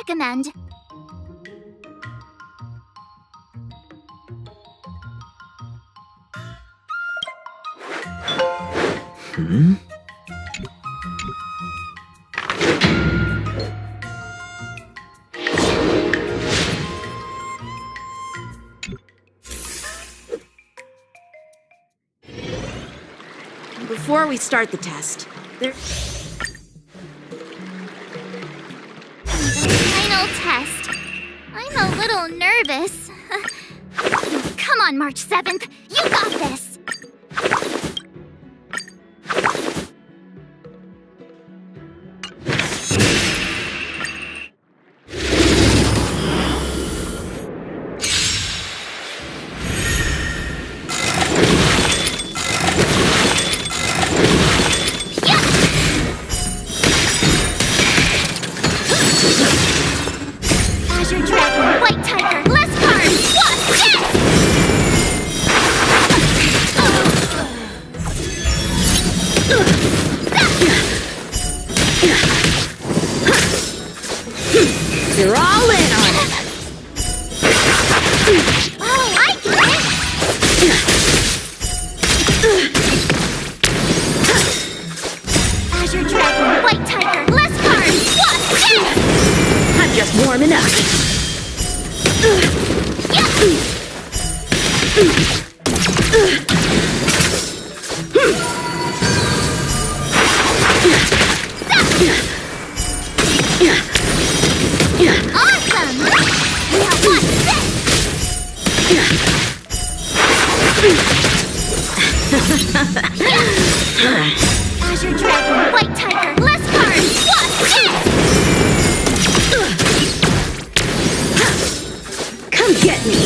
recommend. Before we start the test, Final test. I'm a little nervous. Come on, March 7th. You got this. You're all in on it. Oh, I get it. Azure Dragon, White Tiger, less cards. What's this? I'm just warming up. Awesome! Now what's this? Azure Dragon, White Tiger, less cards. What's this? Come get me.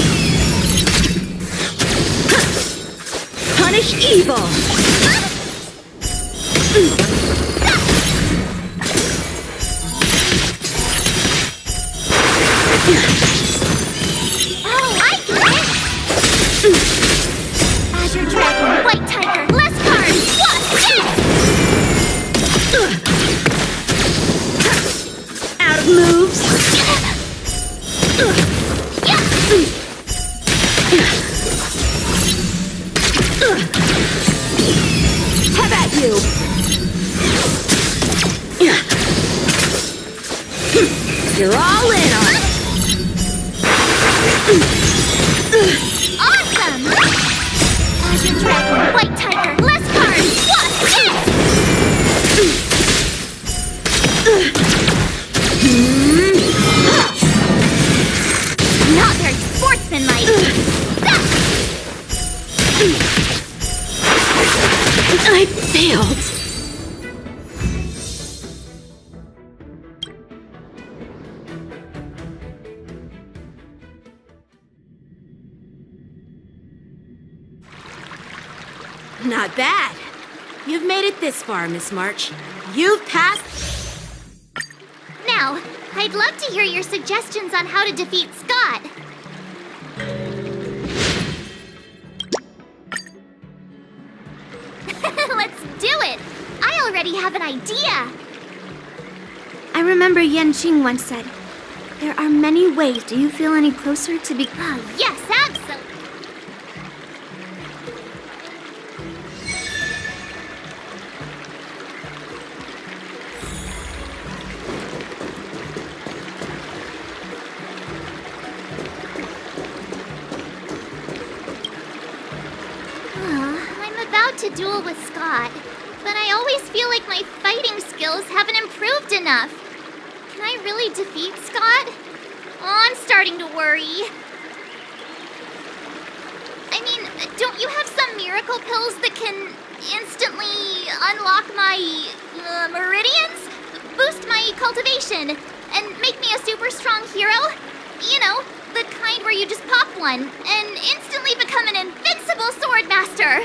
Punish evil. Oh, I get it! Azure Dragon, White Tiger, less cards! What's this? Out of moves. Have at you. You're all in on it. Awesome! Azure Dragon, White Tiger, less cards! What's this? Not very sportsmanlike. I failed. Not bad. You've made it this far, Miss March. You've passed. Now, I'd love to hear your suggestions on how to defeat Scott. Let's do it! I already have an idea! I remember Yanqing once said, "There are many ways." Do you feel any closer to be... Yes, absolutely! I'm about to duel with Scott, but I always feel like my fighting skills haven't improved enough. Can I really defeat Scott? Oh, I'm starting to worry. I mean, don't you have some miracle pills that can instantly unlock my meridians? Boost my cultivation and make me a super strong hero? You know, the kind where you just pop one and instantly become an invincible sword master.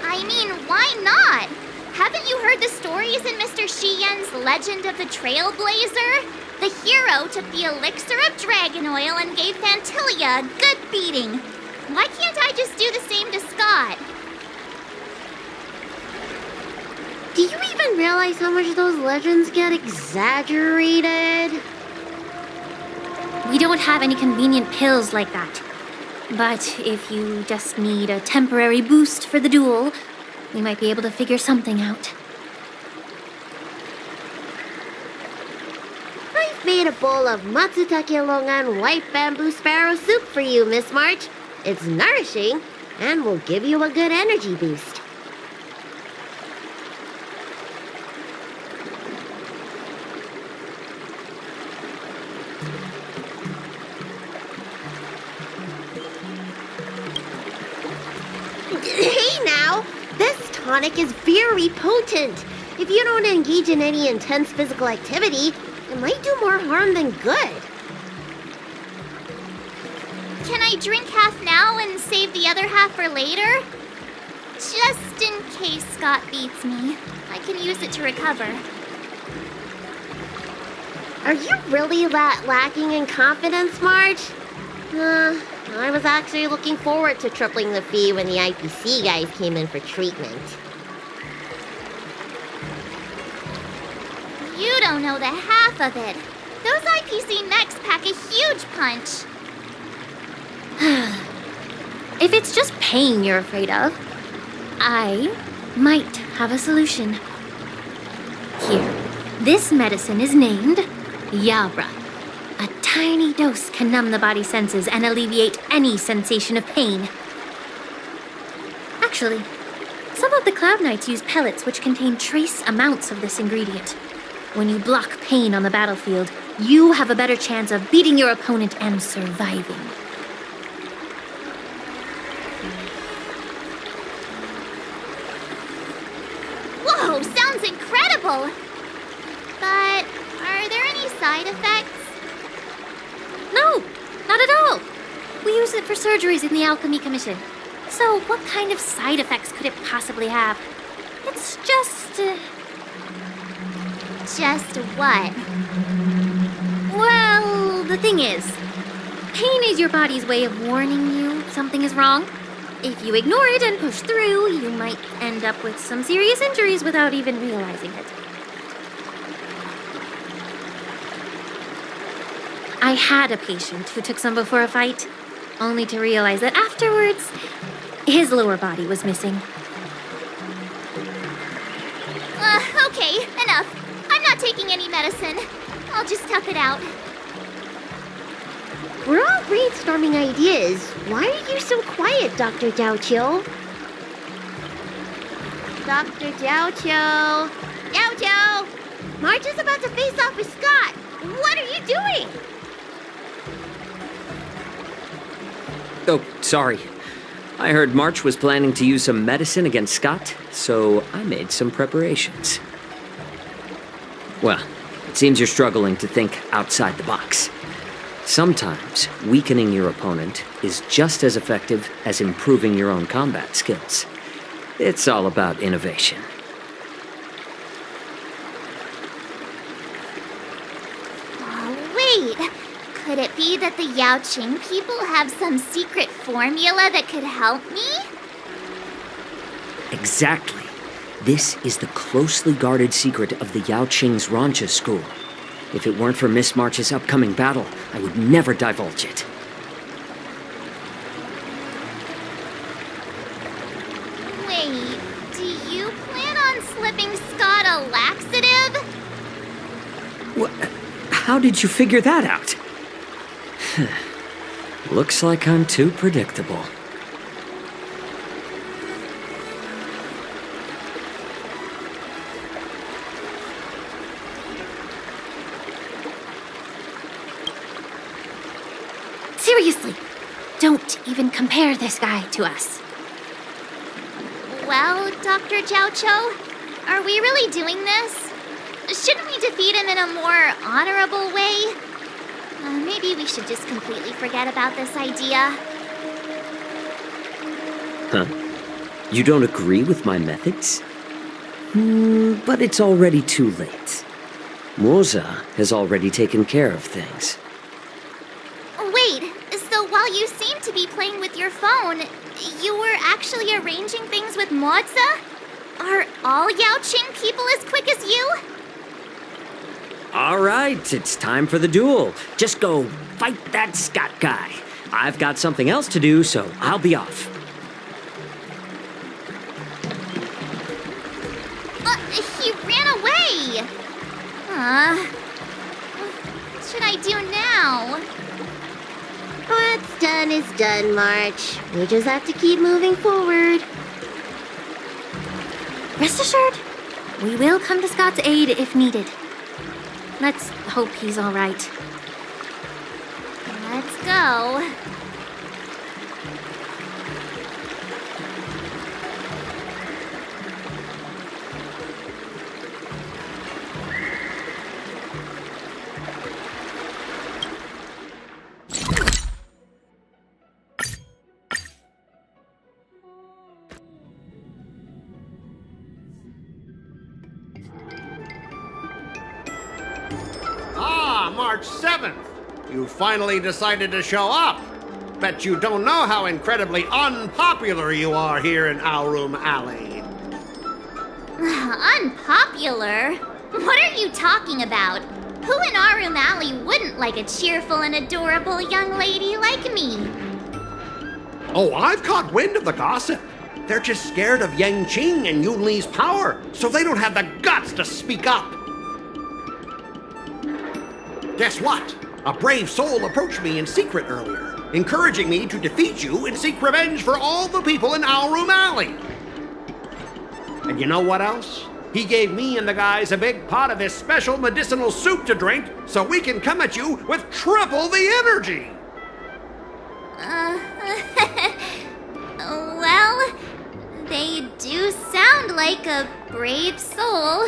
I mean, why not? Haven't you heard the stories in Mr. Shiyen's Legend of the Trailblazer? The hero took the elixir of dragon oil and gave Fantilia a good beating. Why can't I just do the same to Scott? Do you even realize how much those legends get exaggerated? We don't have any convenient pills like that. But if you just need a temporary boost for the duel, we might be able to figure something out. I've made a bowl of matsutake longan white bamboo sparrow soup for you, Miss March. It's nourishing and will give you a good energy boost. Hey now, this tonic is very potent. If you don't engage in any intense physical activity, it might do more harm than good. Can I drink half now and save the other half for later? Just in case Scott beats me, I can use it to recover. Are you really that lacking in confidence, Marge? I was actually looking forward to tripling the fee when the IPC guys came in for treatment. You don't know the half of it. Those IPC mechs pack a huge punch. If it's just pain you're afraid of, I might have a solution. Here, this medicine is named Yabra. A tiny dose can numb the body's senses and alleviate any sensation of pain. Actually, some of the Cloud Knights use pellets which contain trace amounts of this ingredient. When you block pain on the battlefield, you have a better chance of beating your opponent and surviving. Whoa, sounds incredible! But are there any side effects? No, not at all. We use it for surgeries in the Alchemy Commission. So what kind of side effects could it possibly have? It's just... Just what? Well, the thing is, pain is your body's way of warning you something is wrong. If you ignore it and push through, you might end up with some serious injuries without even realizing it. I had a patient who took some before a fight, only to realize that afterwards, his lower body was missing. Okay, enough. I'm not taking any medicine. I'll just tough it out. We're all brainstorming ideas. Why are you so quiet, Dr. Jiaoqiu? Dr. Jiaoqiu! Jiaoqiu! Marge is about to face off with Scott. What are you doing? Oh, sorry. I heard March was planning to use some medicine against Scott, so I made some preparations. Well, it seems you're struggling to think outside the box. Sometimes weakening your opponent is just as effective as improving your own combat skills. It's all about innovation. Oh, wait. Could it be that the Yaoqing people have some secret formula that could help me? Exactly. This is the closely guarded secret of the Yaoqing's Rancha school. If it weren't for Miss March's upcoming battle, I would never divulge it. Wait, do you plan on slipping Scott a laxative? What? How did you figure that out? Looks like I'm too predictable. Seriously, don't even compare this guy to us. Well, Dr. Jiaoqiu, are we really doing this? Shouldn't we defeat him in a more honorable way? Maybe we should just completely forget about this idea. Huh? You don't agree with my methods? But it's already too late. Moze has already taken care of things. Wait, so while while you seem to be playing with your phone, you were actually arranging things with moze? Are all Yaoqing people as quick as you? All right, it's time for the duel. Just go fight that Scott guy. I've got something else to do, so I'll be off. He ran away! What should I do now? What's done is done, March. We just have to keep moving forward. Rest assured, we will come to Scott's aid if needed. Let's hope he's all right. Let's go. March 7th. You finally decided to show up. Bet you don't know how incredibly unpopular you are here in Aurum Alley. Unpopular? What are you talking about? Who in Aurum Alley wouldn't like a cheerful and adorable young lady like me? Oh, I've caught wind of the gossip. They're just scared of yanqing and Yunli's power, so they don't have the guts to speak up. Guess what? A brave soul approached me in secret earlier, encouraging me to defeat you and seek revenge for all the people in Aurum Alley. And you know what else? He gave me and the guys a big pot of his special medicinal soup to drink so we can come at you with triple the energy. Well, they do sound like a brave soul.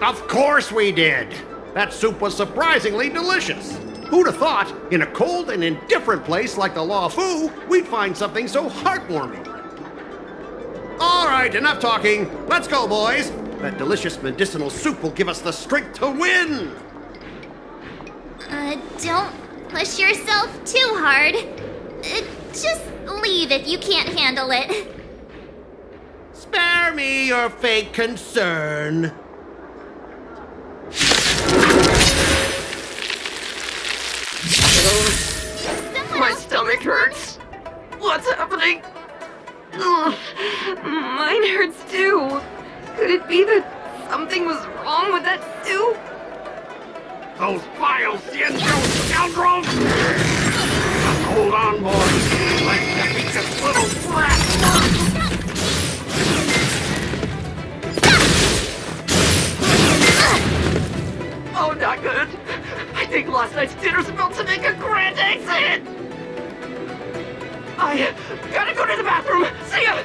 Of course we did. That soup was surprisingly delicious. Who'd have thought, in a cold and indifferent place like the Law Fu, we'd find something so heartwarming? All right, enough talking. Let's go, boys. That delicious medicinal soup will give us the strength to win. Don't push yourself too hard. Just leave if you can't handle it. Spare me your fake concern. My stomach hurts. What's happening? Ugh, mine hurts too. Could it be that something was wrong with that soup? Those vile Xianzhou scoundrels! Just hold on, boys. Let's defeat this little brat first. Oh, not good. I think last night's dinner's about to make a grand exit. I gotta go to the bathroom. See ya!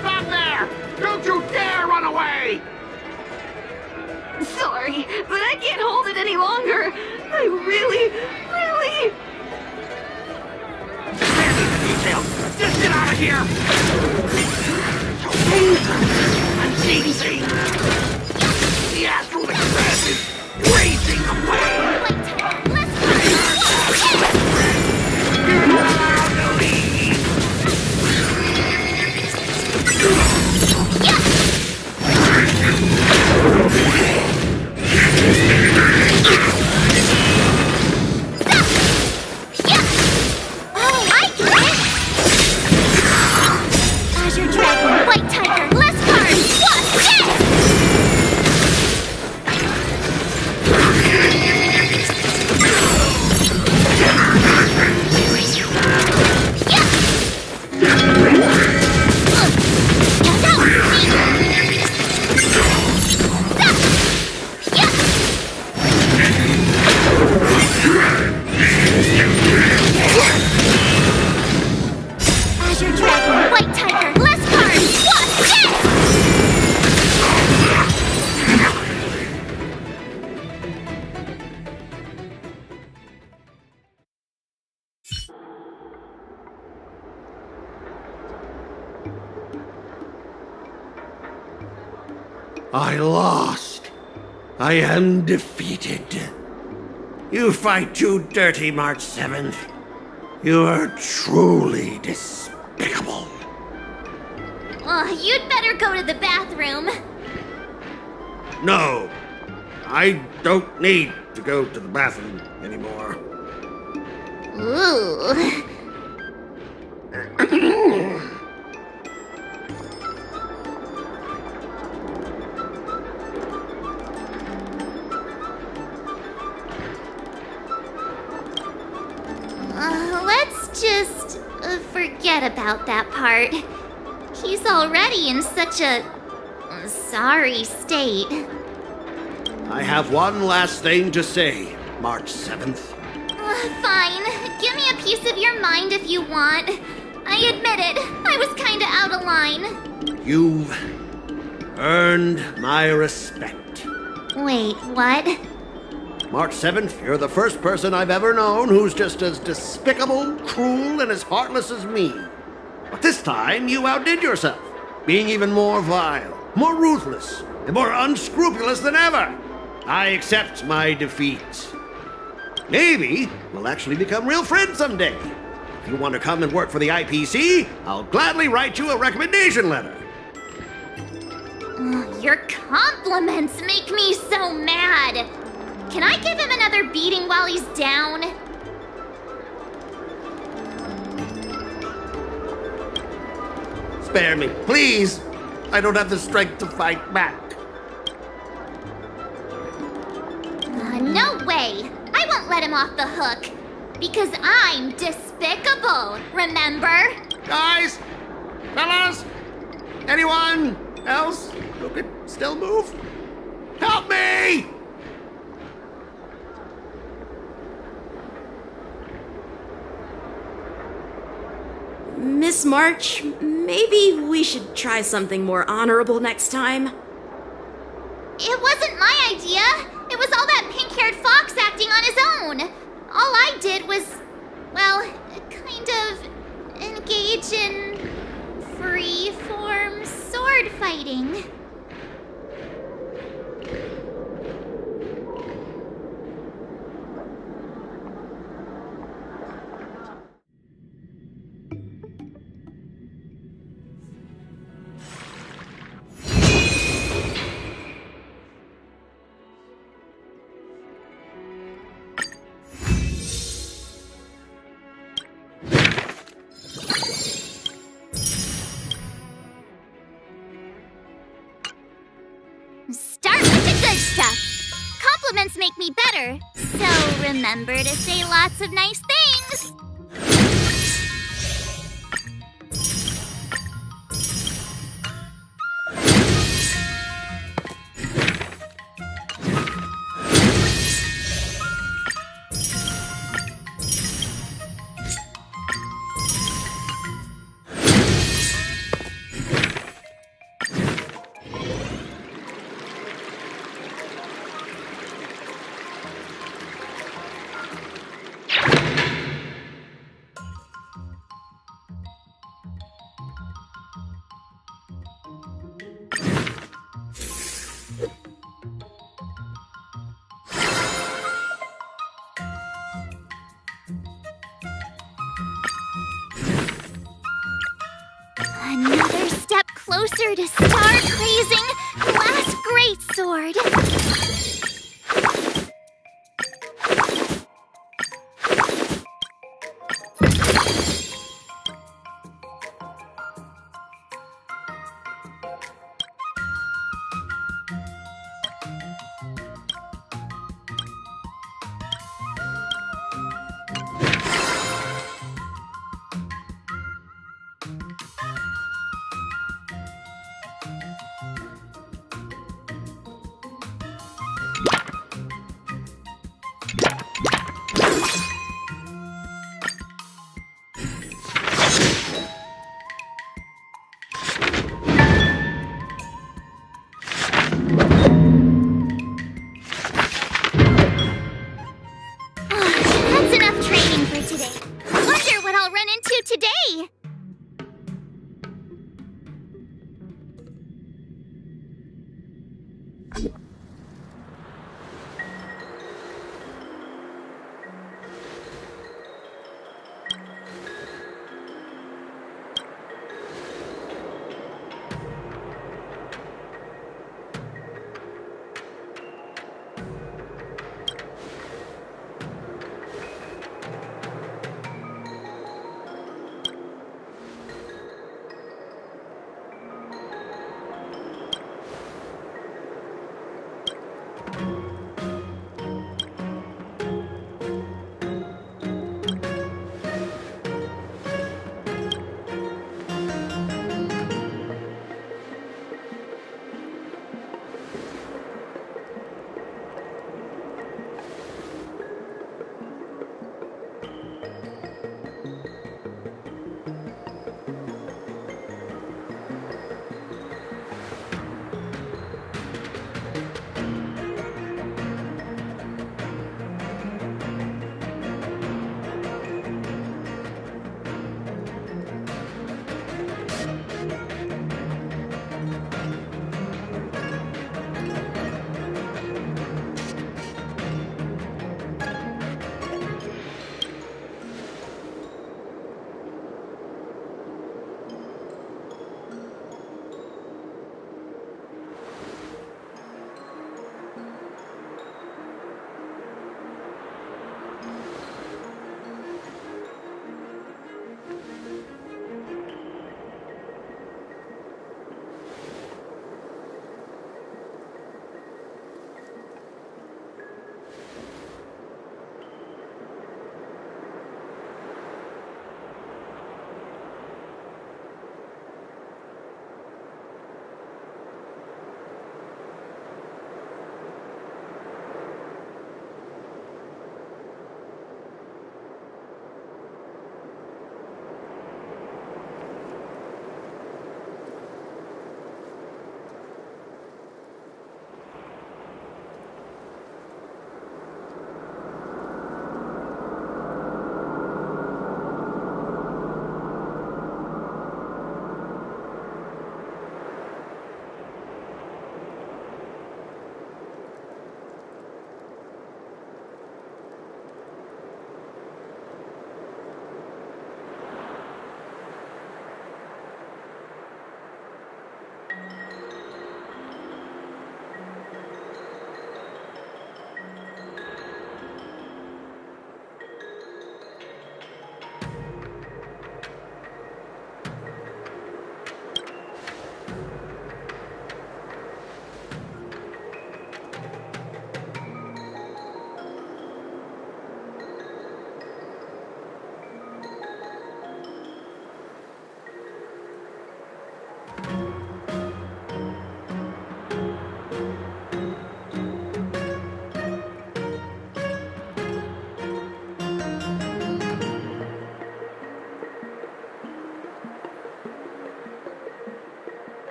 Stop there! Don't you dare run away! Sorry, but I can't hold it any longer. I really... Spare me the details! Just get out of here! I'm seeing the astralexpress is raging away! Azure Dragon, White Tiger, less cards! What? Yes! I lost. I am defeated. You fight too dirty, March 7th. You are truly despicable. Oh, you'd better go to the bathroom. No, I don't need to go to the bathroom anymore. Ooh. Let's just forget about that part. He's already in such a sorry state. I have one last thing to say, March 7th. Fine. Give me a piece of your mind if you want. I admit it. I was kinda out of line. You've earned my respect. Wait, what? March 7th, you're the first person I've ever known who's just as despicable, cruel, and as heartless as me. But this time, you outdid yourself, being even more vile, more ruthless, and more unscrupulous than ever. I accept my defeat. Maybe we'll actually become real friends someday. If you want to come and work for the IPC, I'll gladly write you a recommendation letter. Your compliments make me so mad. Can I give him another beating while he's down? Spare me, please. I don't have the strength to fight back. No way. I won't let him off the hook. Because I'm despicable, remember? Guys, fellas, anyone else who could still move? Help me! Miss March, maybe we should try something more honorable next time. It wasn't my idea. It was all that pink-haired fox acting on his own. All I did was, well, kind of engage in free-form sword fighting. Start with the good stuff. Compliments make me better. So remember to say lots of nice things. Another step closer to star-crazing glass greatsword.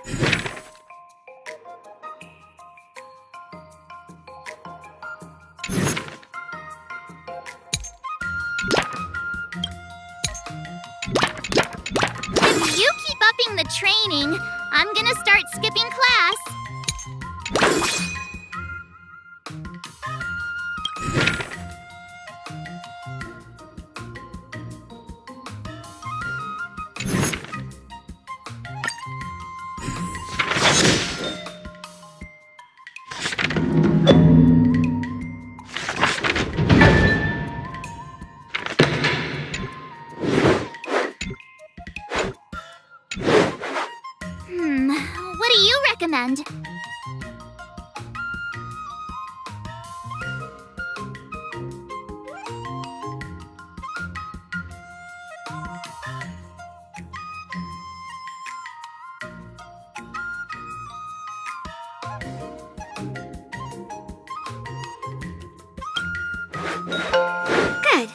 If you keep upping the training, I'm gonna start skipping class. What do you recommend? Good.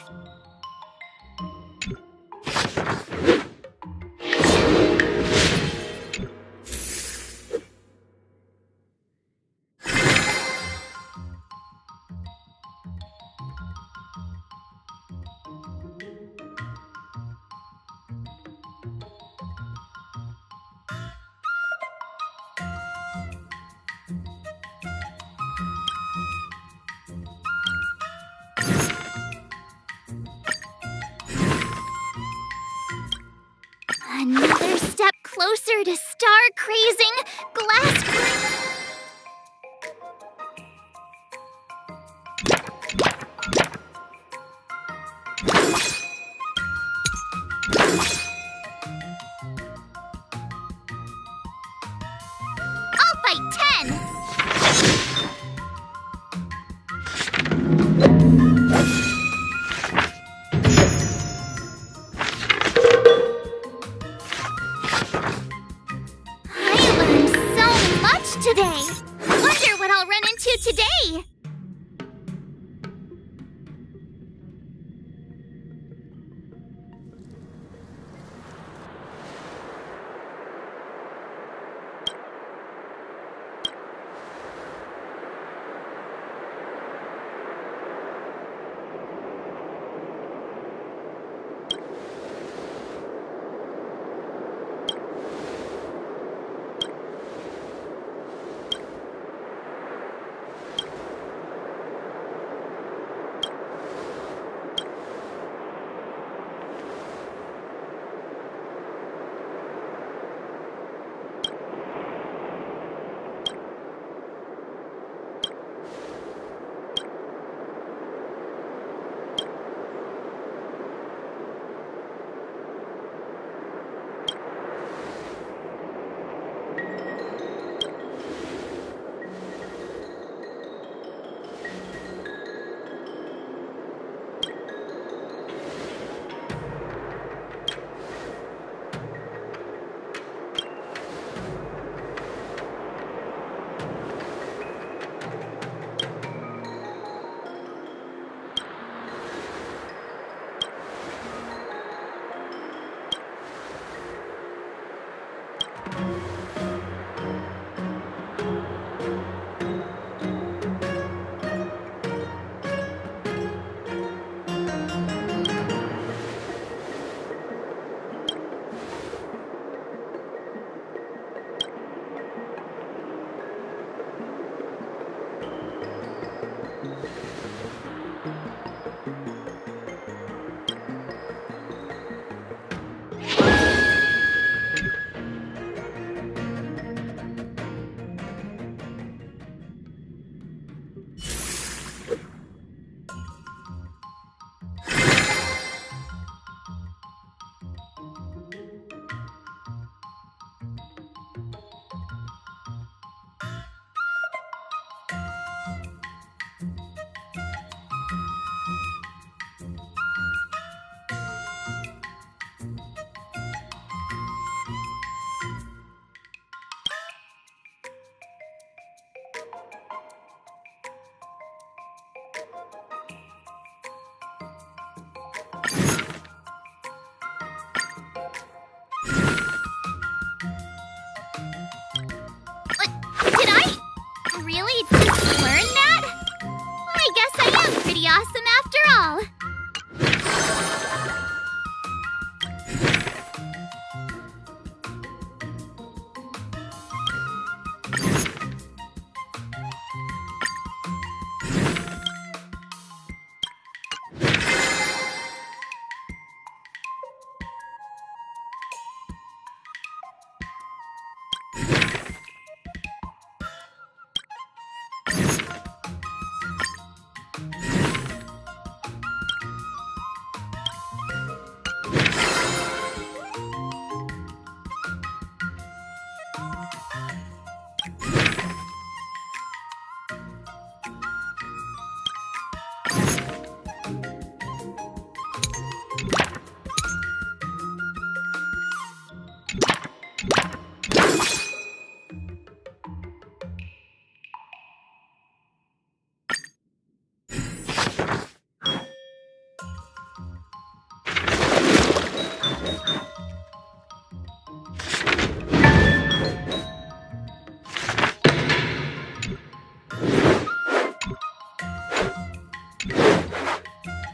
Another step closer to star-crazing glass. I'll fight 10! Today. Wonder what I'll run into today.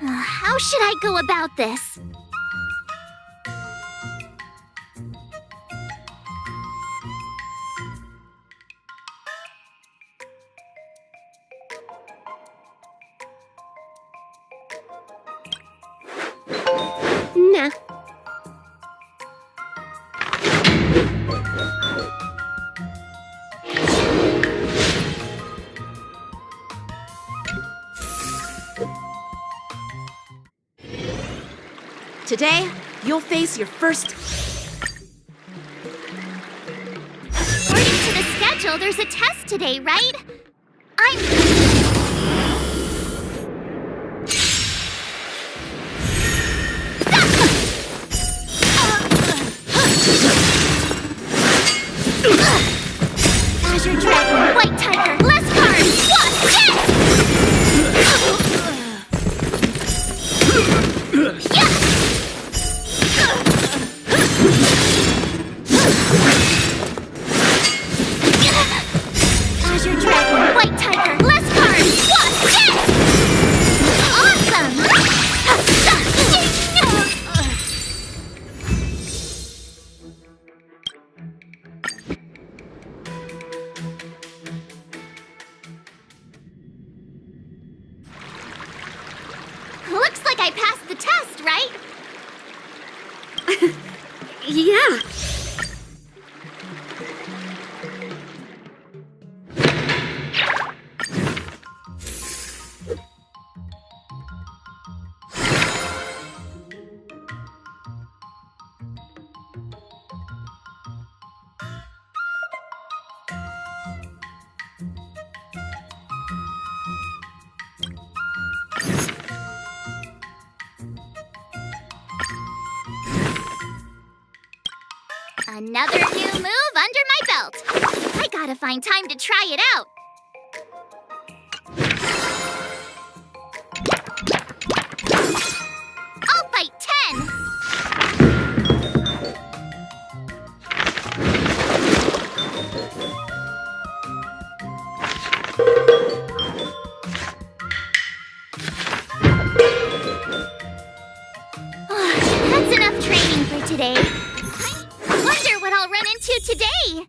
How should I go about this? Nah. Today, you'll face your first... According to the schedule, there's a test today, right? Azure Dragon, White Tiger, less cards! What? Azure Dragon, White Tiger, less cards! What? Looks like I passed the test, right? Yeah. Another new move under my belt. I gotta find time to try it out. I'll fight 10. That's enough training for today. Wonder what I'll run into today.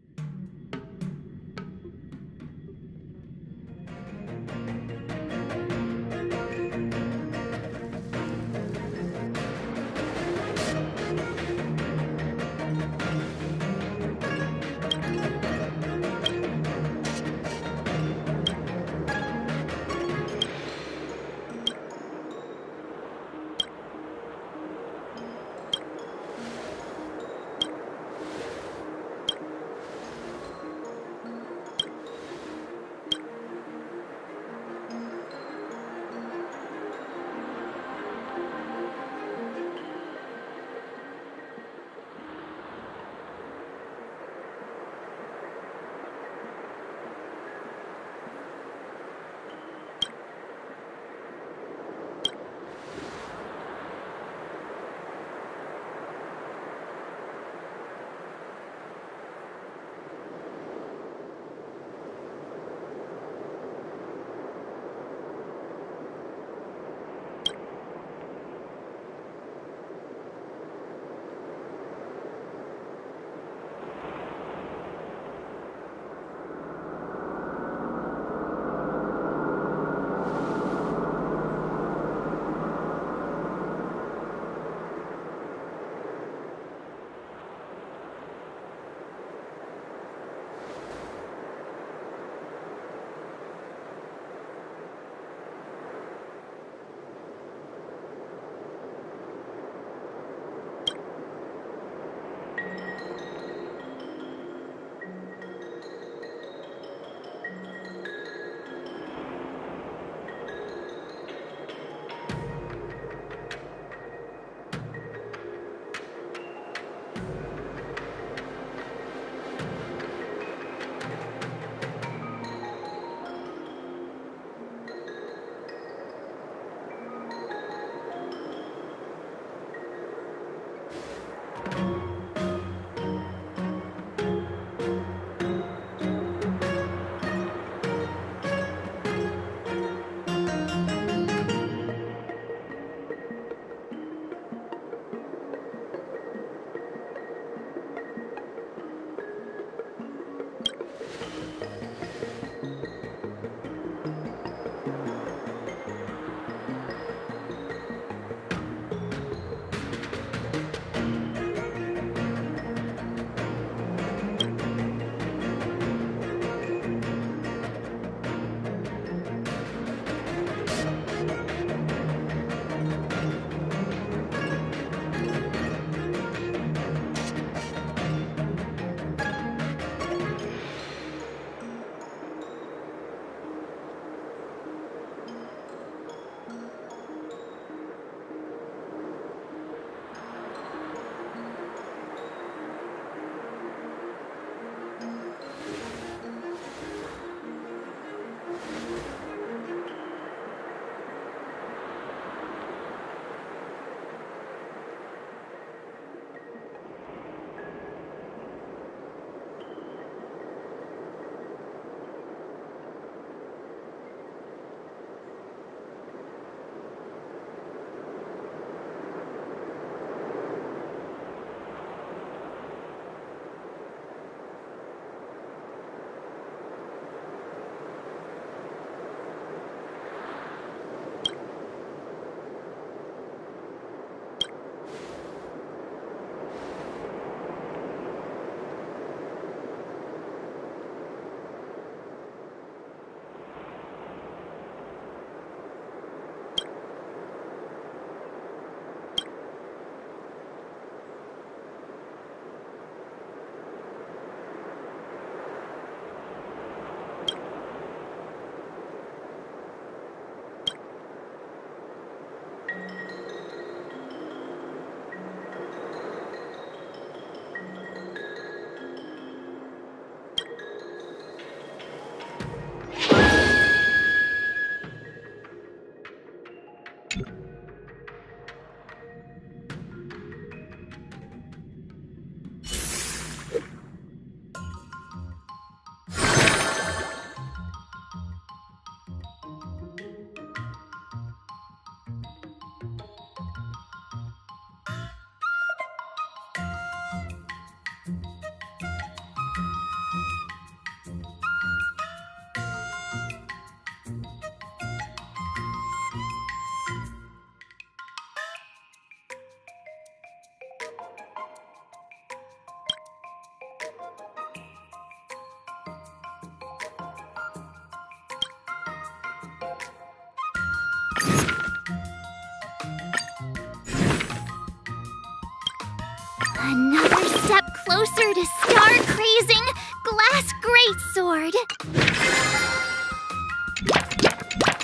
Another step closer to star-crazing glass greatsword.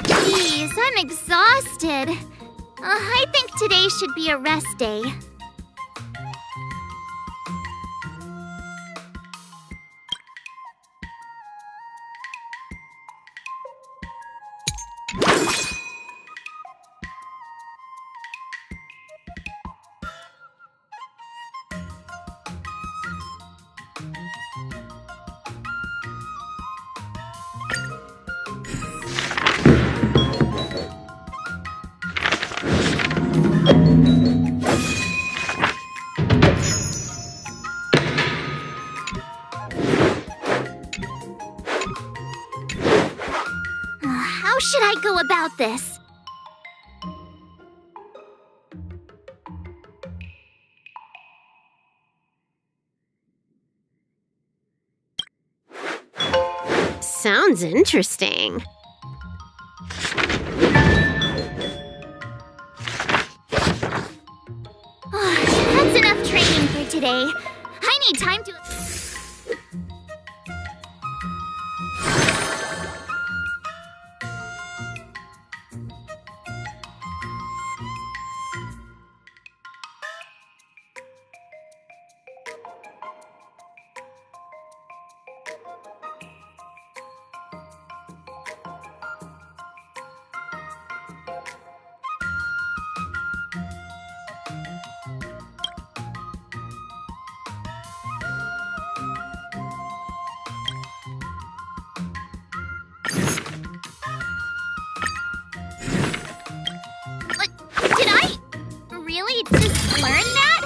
Jeez, I'm exhausted. I think today should be a rest day. How should I go about this? Sounds interesting. That's enough training for today. I need time to... Did I really just learn that?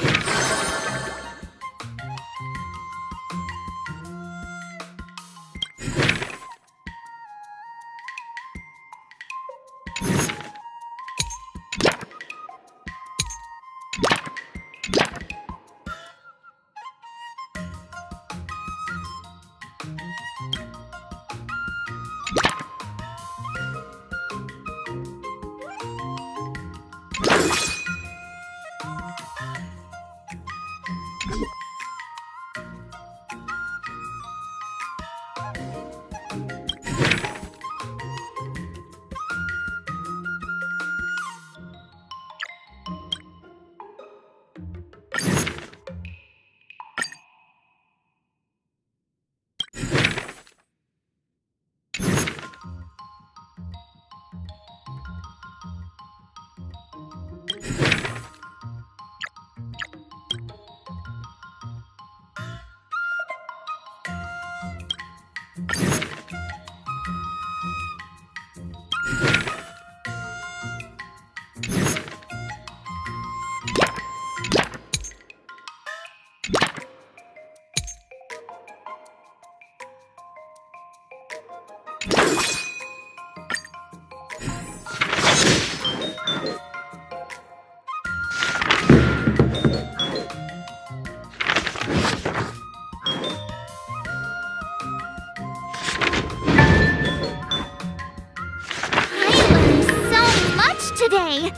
Today.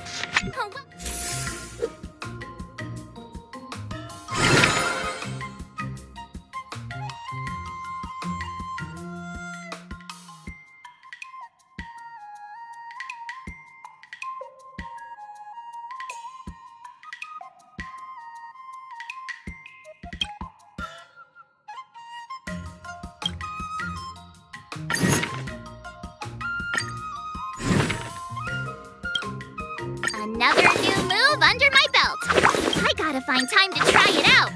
Oh, well. Another new move under my belt. I gotta find time to try it out.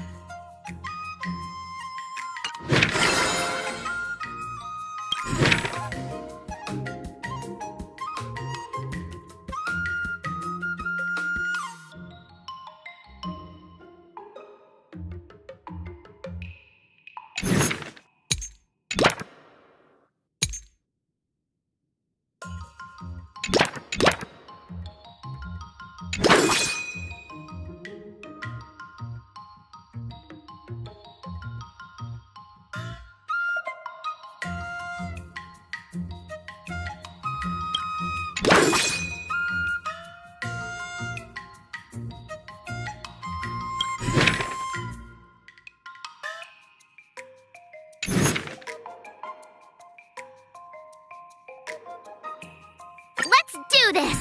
Let's do this!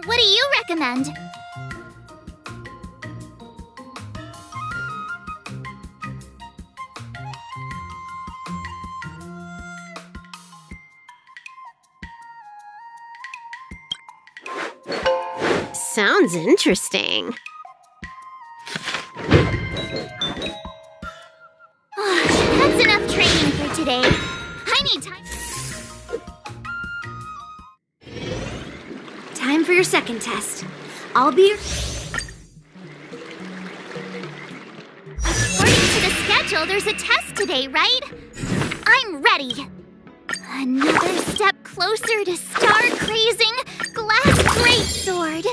What do you recommend? Sounds interesting. That's enough training for today. I need time. Time for your second test. I'll be... According to the schedule, there's a test today, right? I'm ready. Another step closer to star-crazing glass greatsword.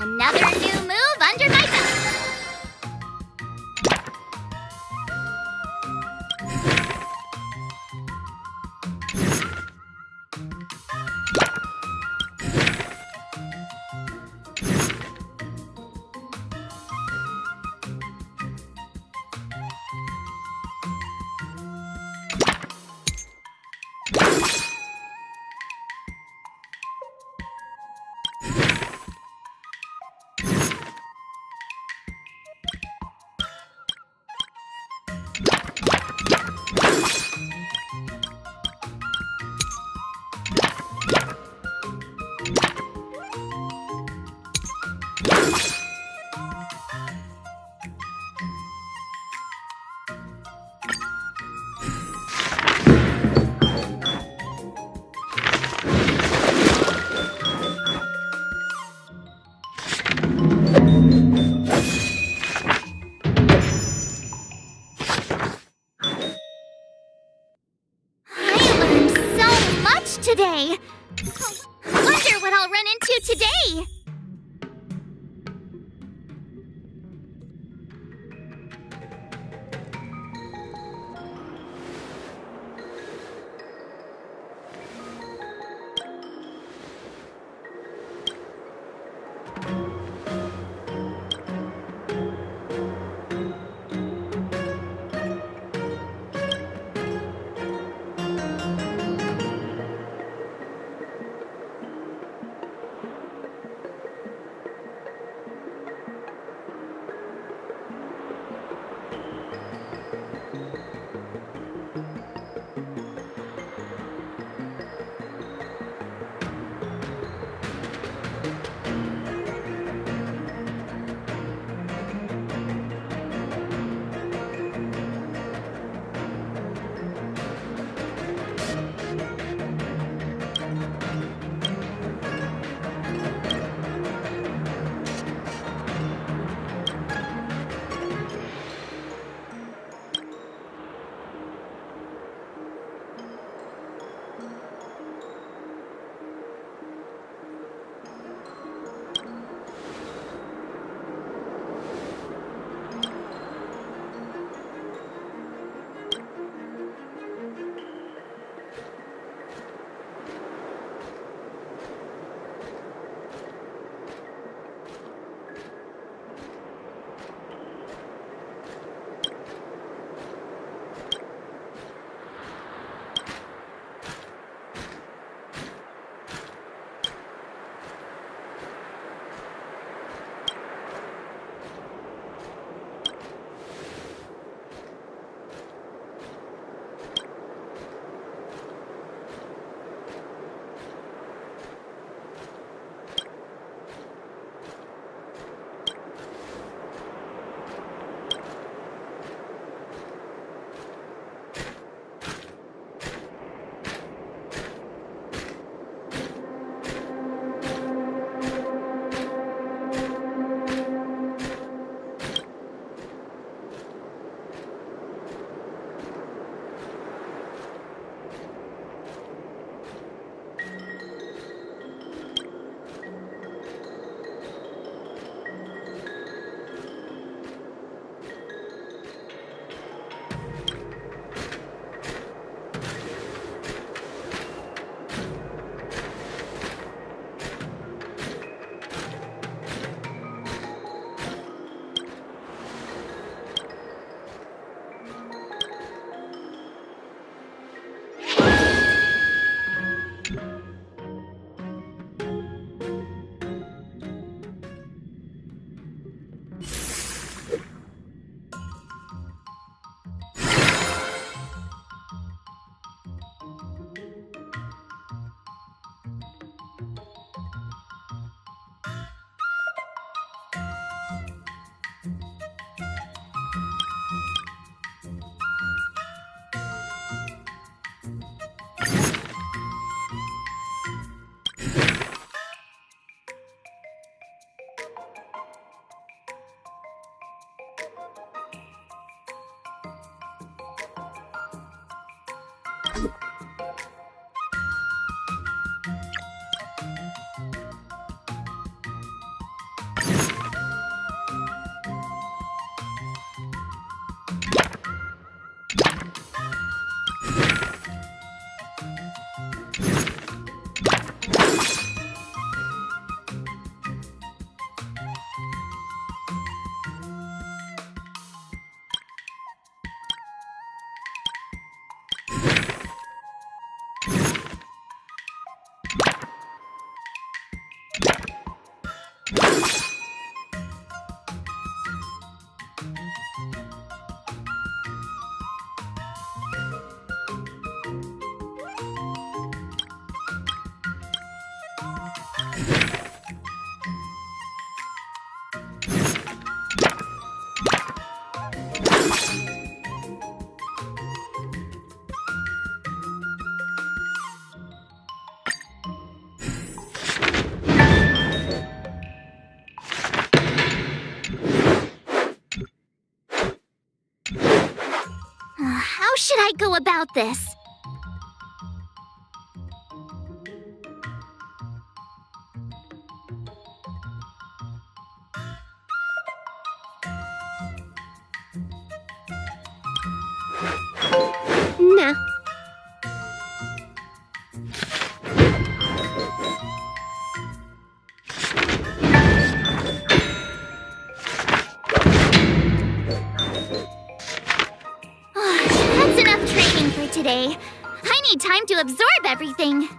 Another new move under my belt. Today. Wonder what I'll run into today. How should I go about this? No. That's enough training for today. I need time to absorb everything.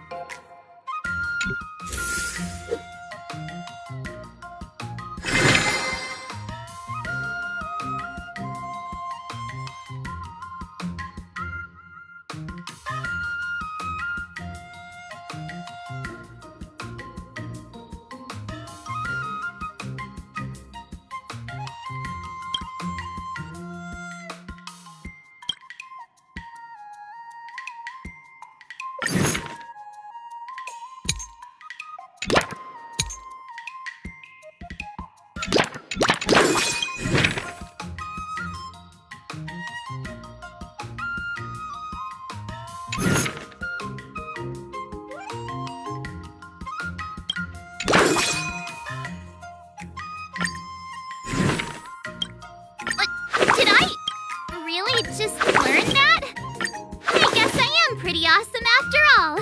Did I really just learn that? I guess I am pretty awesome after all.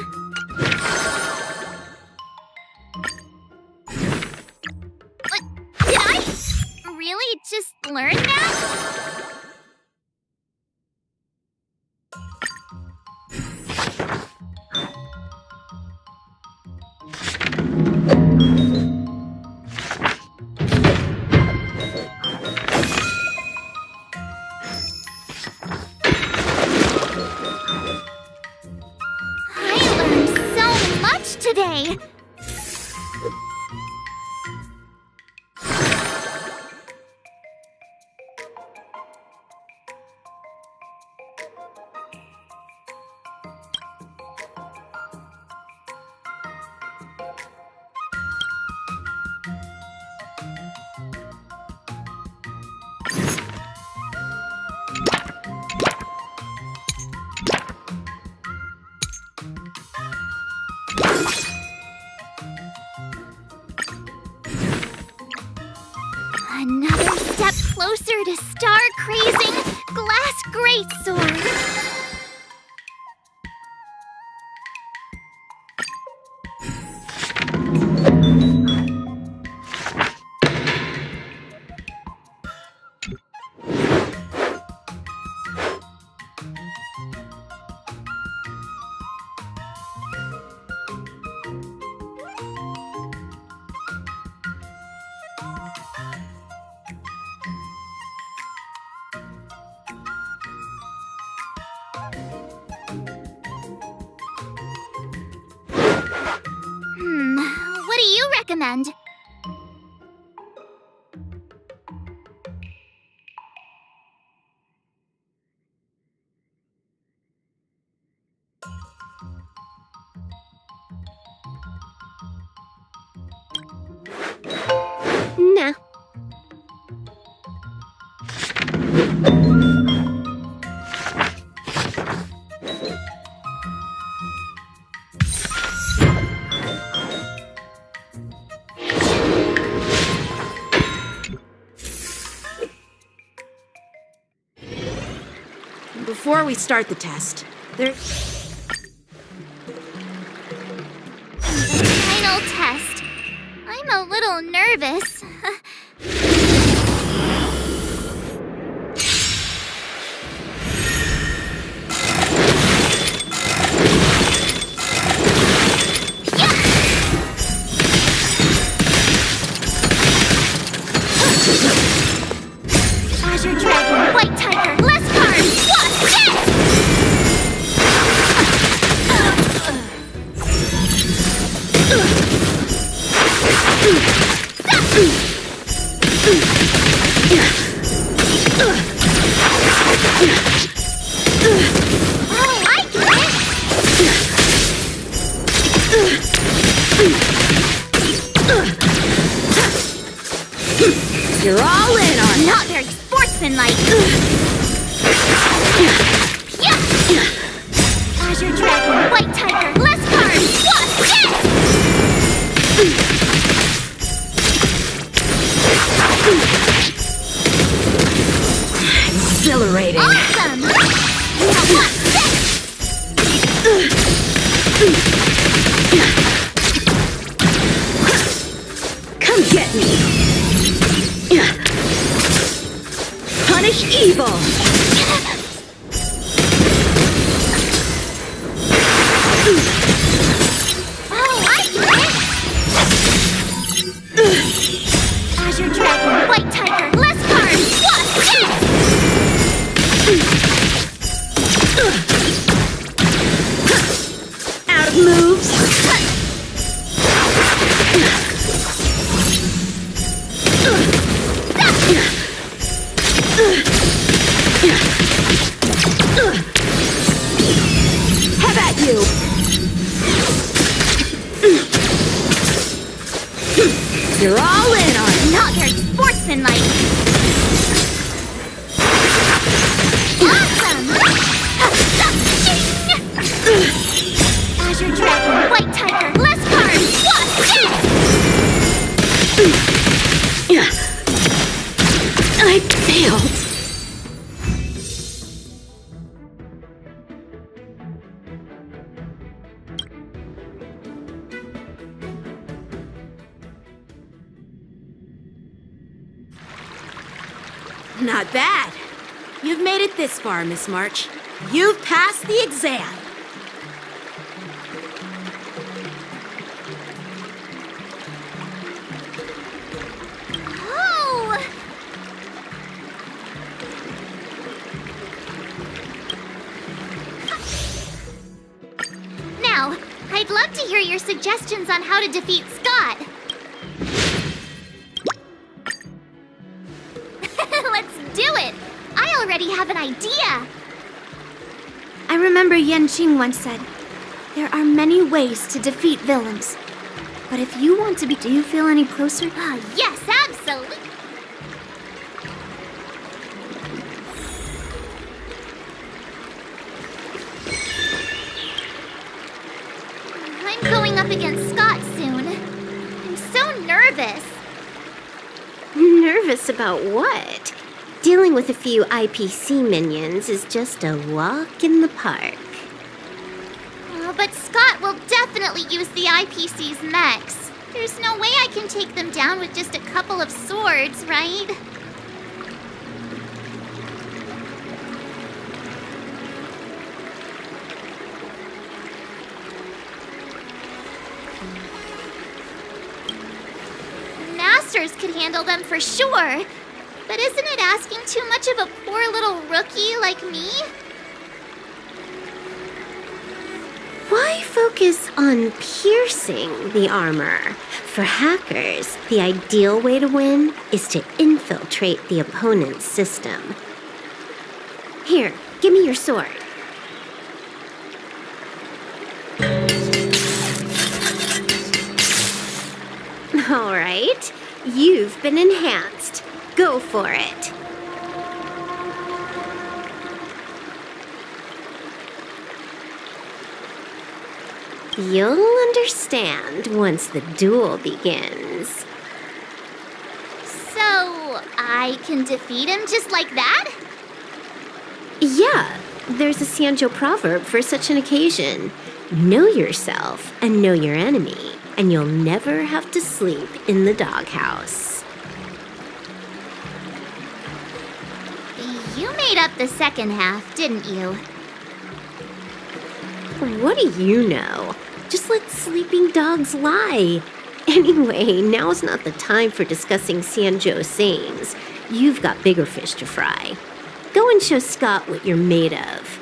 Did I really just learn that? Today. Another step closer to star-crazing glass greatsword. What do you recommend? No. Before we start the test, The final test. I'm a little nervous. Azure Dragon, White Tiger, less cards! What? Yes! sportsmanlike. Azure Dragon, White Tiger, less cards! What? Yes! Exhilarating. Awesome! Now what's this? Come get me. Punish evil. Oh, I get it! Azure Dragon, White Tiger, less cards! What? Yes! Out of moves. Have at you. You're all in on it. Not very sportsmanlike. Awesome! Azure Dragon, White Tiger, less cards! What? Yes! I failed. Not bad. You've made it this far, Miss March. You've passed the exam. Oh! Now, I'd love to hear your suggestions on how to defeat Scott. Let's do it! I already have an idea! I remember Yanqing once said, there are many ways to defeat villains. But if you want to be... Do you feel any closer? Ah, yes, absolutely! I'm going up against Scott soon. I'm so nervous. Nervous about what? Dealing with a few IPC minions is just a walk in the park. Oh, but Scott will definitely use the IPC's mechs. There's no way I can take them down with just a couple of swords, right? Masters could handle them for sure. But isn't it asking too much of a poor little rookie like me? Why focus on piercing the armor? For hackers, the ideal way to win is to infiltrate the opponent's system. Here, give me your sword. All right, you've been enhanced. Go for it. You'll understand once the duel begins. So, I can defeat him just like that? Yeah, there's a Xianzhou proverb for such an occasion. Know yourself and know your enemy, and you'll never have to sleep in the doghouse. You made up the second half, didn't you? What do you know? Just let sleeping dogs lie. Anyway, now's not the time for discussing Xianzhou sayings. You've got bigger fish to fry. Go and show Scott what you're made of.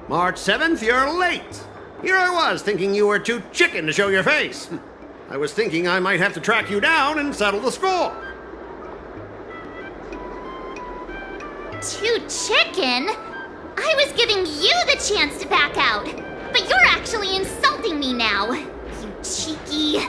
March 7th, you're late. Here I was, thinking you were too chicken to show your face. I was thinking I might have to track you down and settle the score. Too chicken? I was giving you the chance to back out, but you're actually insulting me now. You cheeky...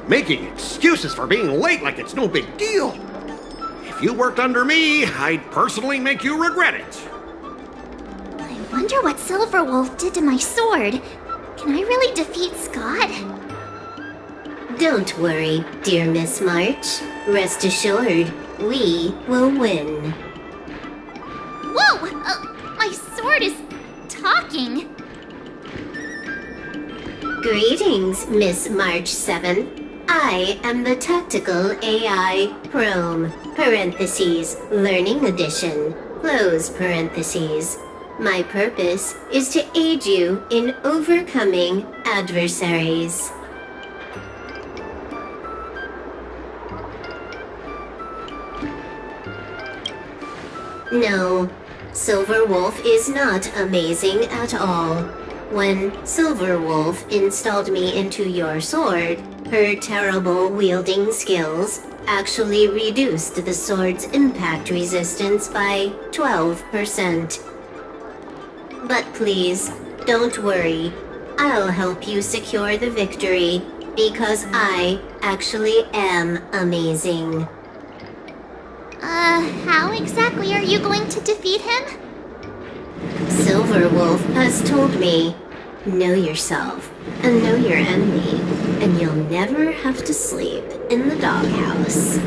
Making excuses for being late like it's no big deal. If you worked under me, I'd personally make you regret it. I wonder what Silverwolf did to my sword. Can I really defeat Scott? Don't worry, dear Miss March. Rest assured, we will win. Whoa! My sword is talking. Greetings, Miss March 7. I am the Tactical AI Chrome, parentheses, Learning Edition, close parentheses. My purpose is to aid you in overcoming adversaries. No, Silverwolf is not amazing at all. When Silverwolf installed me into your sword, her terrible wielding skills actually reduced the sword's impact resistance by 12%. But please, don't worry. I'll help you secure the victory, because I actually am amazing. How exactly are you going to defeat him? Silverwolf has told me, know yourself and know your enemy, and you'll never have to sleep in the doghouse.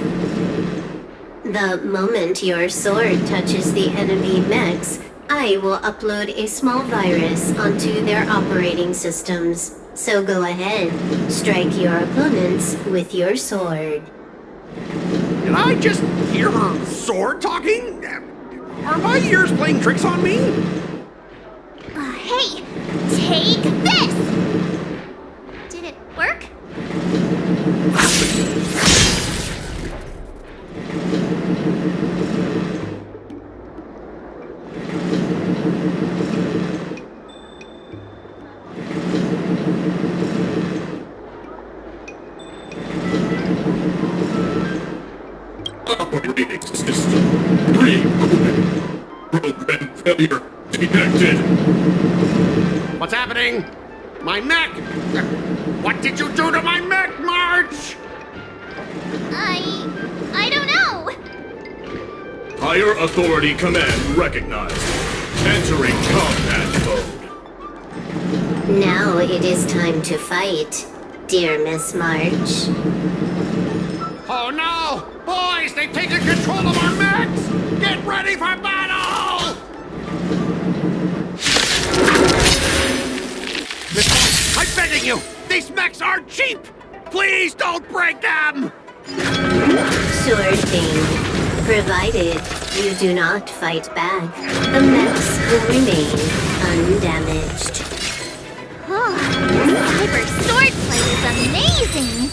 The moment your sword touches the enemy mechs, I will upload a small virus onto their operating systems. So go ahead, strike your opponents with your sword. Did I just hear her sword talking? Are my ears playing tricks on me? Hey, take this! Did it work? Operating system rebooted. Program failure detected. What's happening? My mech! What did you do to my mech, March? I don't know. Higher authority command recognized. Entering combat mode. Now it is time to fight, dear Miss March. Oh no! Boys, they've taken control of our mechs! Get ready for battle! I'm begging you! These mechs are cheap! Please don't break them! Sure thing. Provided you do not fight back, the mechs will remain undamaged. Oh, cyber swordplay is amazing!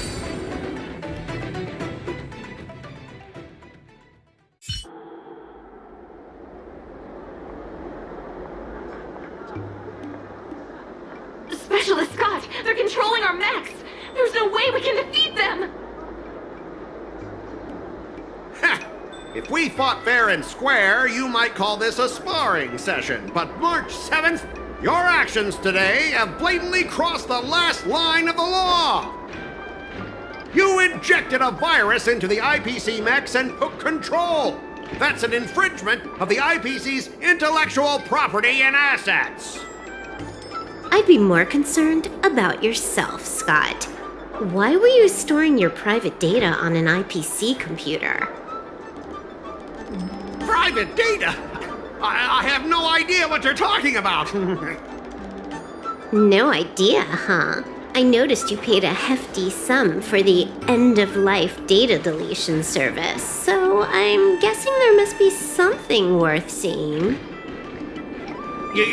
Specialist Scott, they're controlling our mechs! There's no way we can defeat them! Ha! If we fought fair and square, you might call this a sparring session. But March 7th, your actions today have blatantly crossed the last line of the law. You injected a virus into the IPC mechs and took control. That's an infringement of the IPC's intellectual property and assets. I'd be more concerned about yourself, Scott. Why were you storing your private data on an IPC computer? Private data? I have no idea what you're talking about. No idea, huh? I noticed you paid a hefty sum for the end-of-life data deletion service, so I'm guessing there must be something worth seeing. You,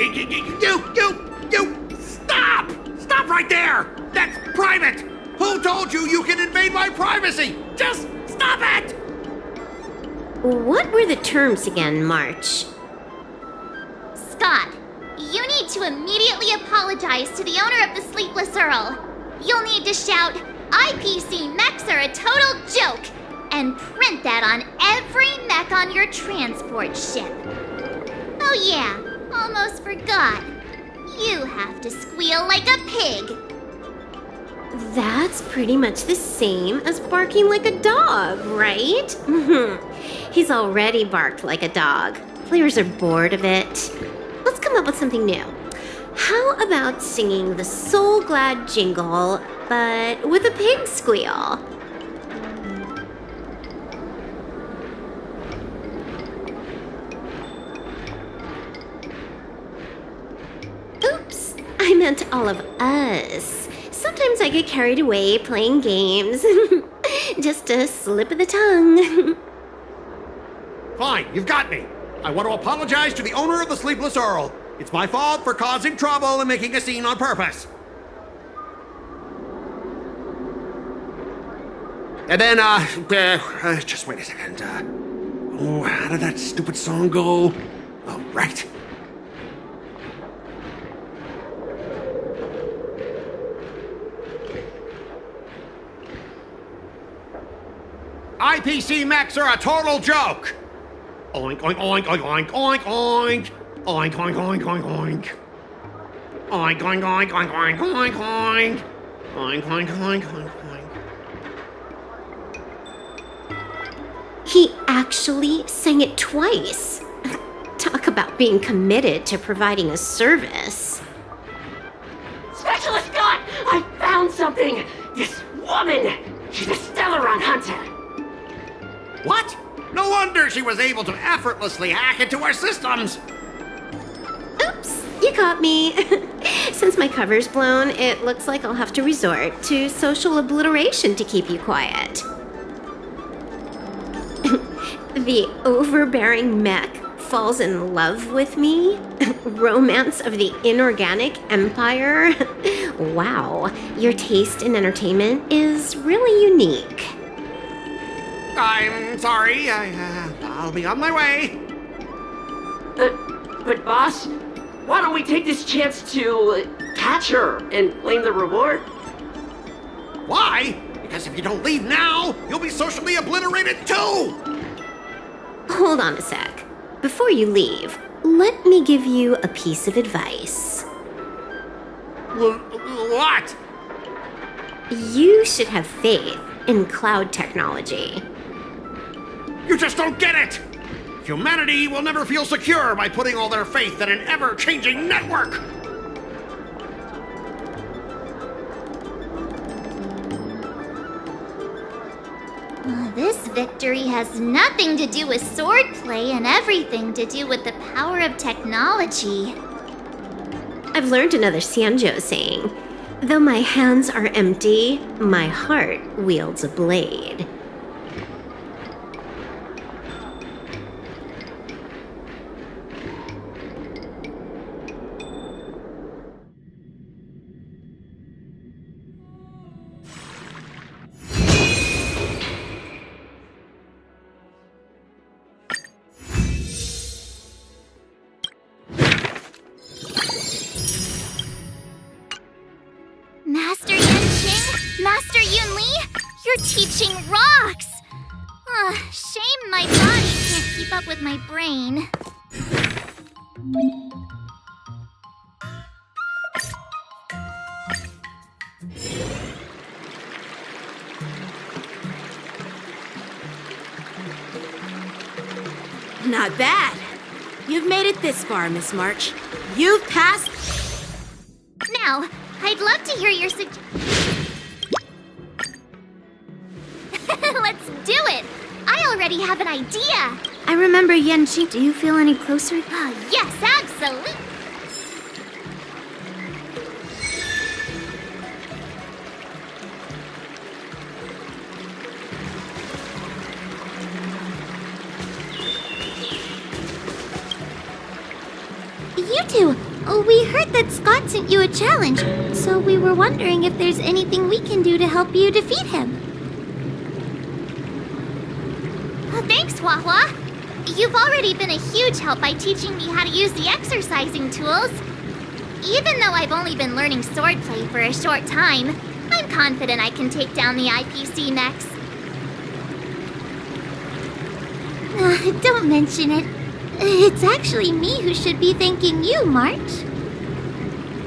stop! Stop! Stop right there! That's private! Who told you you can invade my privacy? Just stop it! What were the terms again, March? Scott, you need to immediately apologize to the owner of the Sleepless Earl. You'll need to shout, IPC mechs are a total joke, and print that on every mech on your transport ship. Oh yeah, almost forgot. You have to squeal like a pig. That's pretty much the same as barking like a dog, right? He's already barked like a dog. Players are bored of it. Let's come up with something new. How about singing the Soul Glad jingle, but with a pig squeal? Oops, I meant all of us. Sometimes I get carried away playing games. Just a slip of the tongue. Fine, you've got me. I want to apologize to the owner of the Sleepless Earl. It's my fault for causing trouble and making a scene on purpose. And then, just wait a second. How did that stupid song go? Oh, right. IPC mechs are a total joke! Oink, oink, oink, oink, oink, oink, oink. Oink, oink, oink, oink, oink. Oink, oink, oink, oink, oink, oink, oink. Oink, oink, oink, oink, oink. He actually sang it twice. Talk about being committed to providing a service. Specialist Scott! I found something! This woman! She's a stellaronhunter! What? No wonder she was able to effortlessly hack into our systems! Oops, you caught me. Since my cover's blown, it looks like I'll have to resort to social obliteration to keep you quiet. The overbearing mech falls in love with me? Romance of the inorganic empire? Wow, your taste in entertainment is really unique. I'm sorry, I'll be on my way. But boss, why don't we take this chance to catch her and claim the reward? Why? Because if you don't leave now, you'll be socially obliterated too! Hold on a sec. Before you leave, let me give you a piece of advice. What? You should have faith in cloud technology. You just don't get it! Humanity will never feel secure by putting all their faith in an ever-changing network! This victory has nothing to do with swordplay and everything to do with the power of technology. I've learned another Xianzhou saying, though my hands are empty, my heart wields a blade. Master Yanqing? Master Yunli? You're teaching rocks! Shame my body can't keep up with my brain. Not bad. You've made it this far, Miss March. You've passed... Now, I'd love to hear your Let's do it! I already have an idea! I remember Yanqing. Do you feel any closer? Yes, absolutely! You two, We heard that Scott sent you a challenge, so we were wondering if there's anything we can do to help you defeat him. Thanks, Huohuo. You've already been a huge help by teaching me how to use the exercising tools. Even though I've only been learning swordplay for a short time, I'm confident I can take down the IPC next. Don't mention it. It's actually me who should be thanking you, March.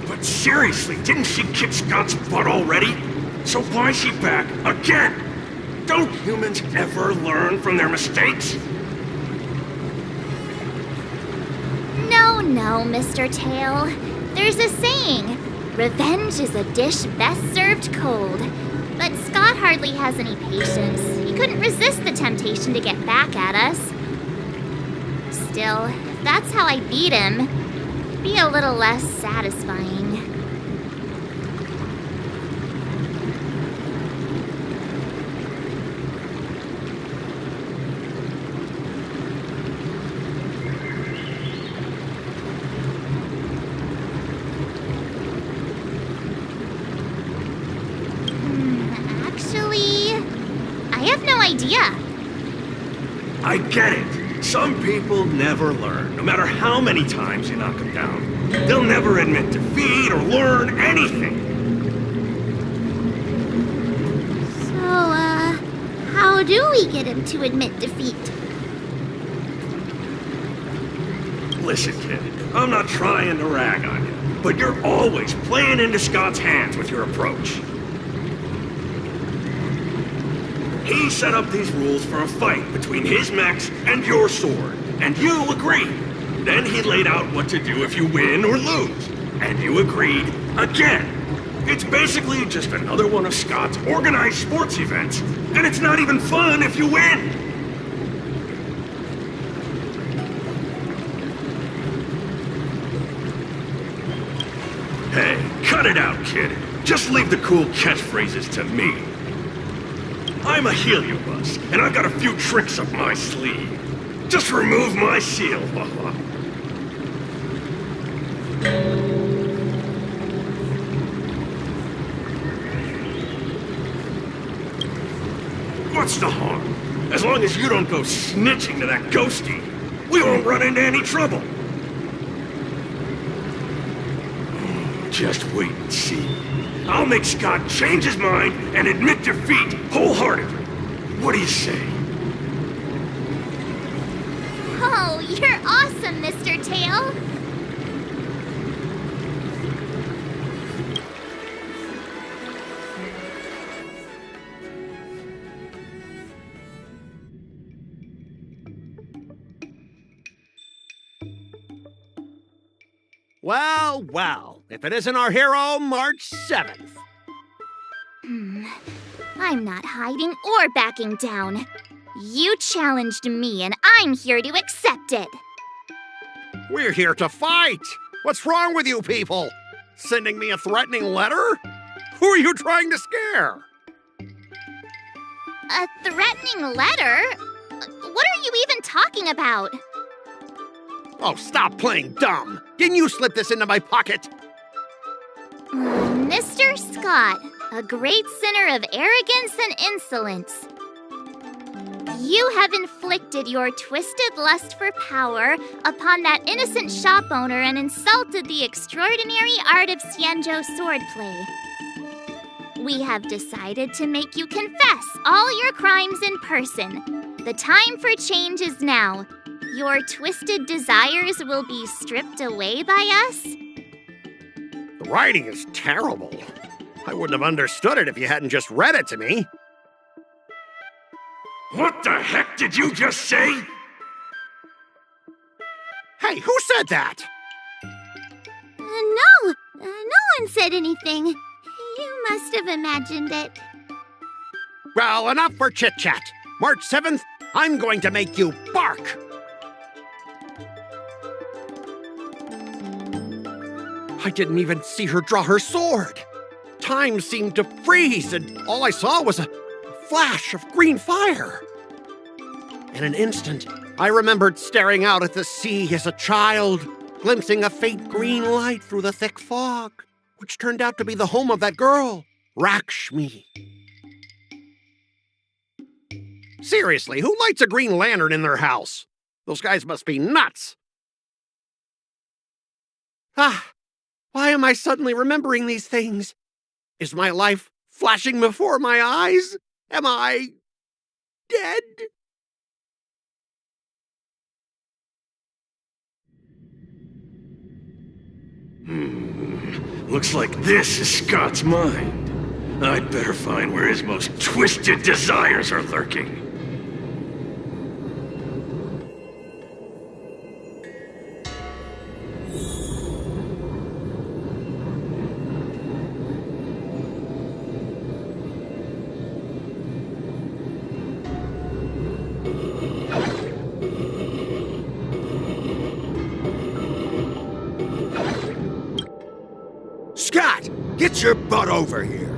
But seriously, didn't she kick Scott's butt already? So why is she back again? Don't humans ever learn from their mistakes? No, Mr. Tail. There's a saying, revenge is a dish best served cold. But Scott hardly has any patience. He couldn't resist the temptation to get back at us. Still, if that's how I beat him, it'd be a little less satisfying. Actually, I have no idea. I get it. Some people never learn, no matter how many times you knock them down. They'll never admit defeat or learn anything. So, how do we get him to admit defeat? Listen, kid, I'm not trying to rag on you, but you're always playing into Scott's hands with your approach. He set up these rules for a fight between his mechs and your sword, and you agreed. Then he laid out what to do if you win or lose, and you agreed again. It's basically just another one of Scott's organized sports events, and it's not even fun if you win. Hey, cut it out, kid. Just leave the cool catchphrases to me. I'm a heliobus, and I've got a few tricks up my sleeve. Just remove my seal, haha. What's the harm? As long as you don't go snitching to that ghosty, we won't run into any trouble. Just wait and see. I'll make Scott change his mind and admit defeat wholeheartedly. What do you say? Oh, you're awesome, Mr. Tail. Well, if it isn't our hero, March 7th. I'm not hiding or backing down. You challenged me, and I'm here to accept it. We're here to fight. What's wrong with you people? Sending me a threatening letter? Who are you trying to scare? A threatening letter? What are you even talking about? Oh, stop playing dumb. Didn't you slip this into my pocket? Mr. Scott, a great sinner of arrogance and insolence. You have inflicted your twisted lust for power upon that innocent shop owner and insulted the extraordinary art of Xianzhou swordplay. We have decided to make you confess all your crimes in person. The time for change is now. Your twisted desires will be stripped away by us? The writing is terrible. I wouldn't have understood it if you hadn't just read it to me. What the heck did you just say? Hey, who said that? No one said anything. You must have imagined it. Well, enough for chit-chat. March 7th, I'm going to make you bark. I didn't even see her draw her sword. Time seemed to freeze, and all I saw was a flash of green fire. In an instant, I remembered staring out at the sea as a child, glimpsing a faint green light through the thick fog, which turned out to be the home of that girl, Rakshmi. Seriously, who lights a green lantern in their house? Those guys must be nuts. Why am I suddenly remembering these things? Is my life flashing before my eyes? Am I dead? Looks like this is Scott's mind. I'd better find where his most twisted desires are lurking. Scott, get your butt over here.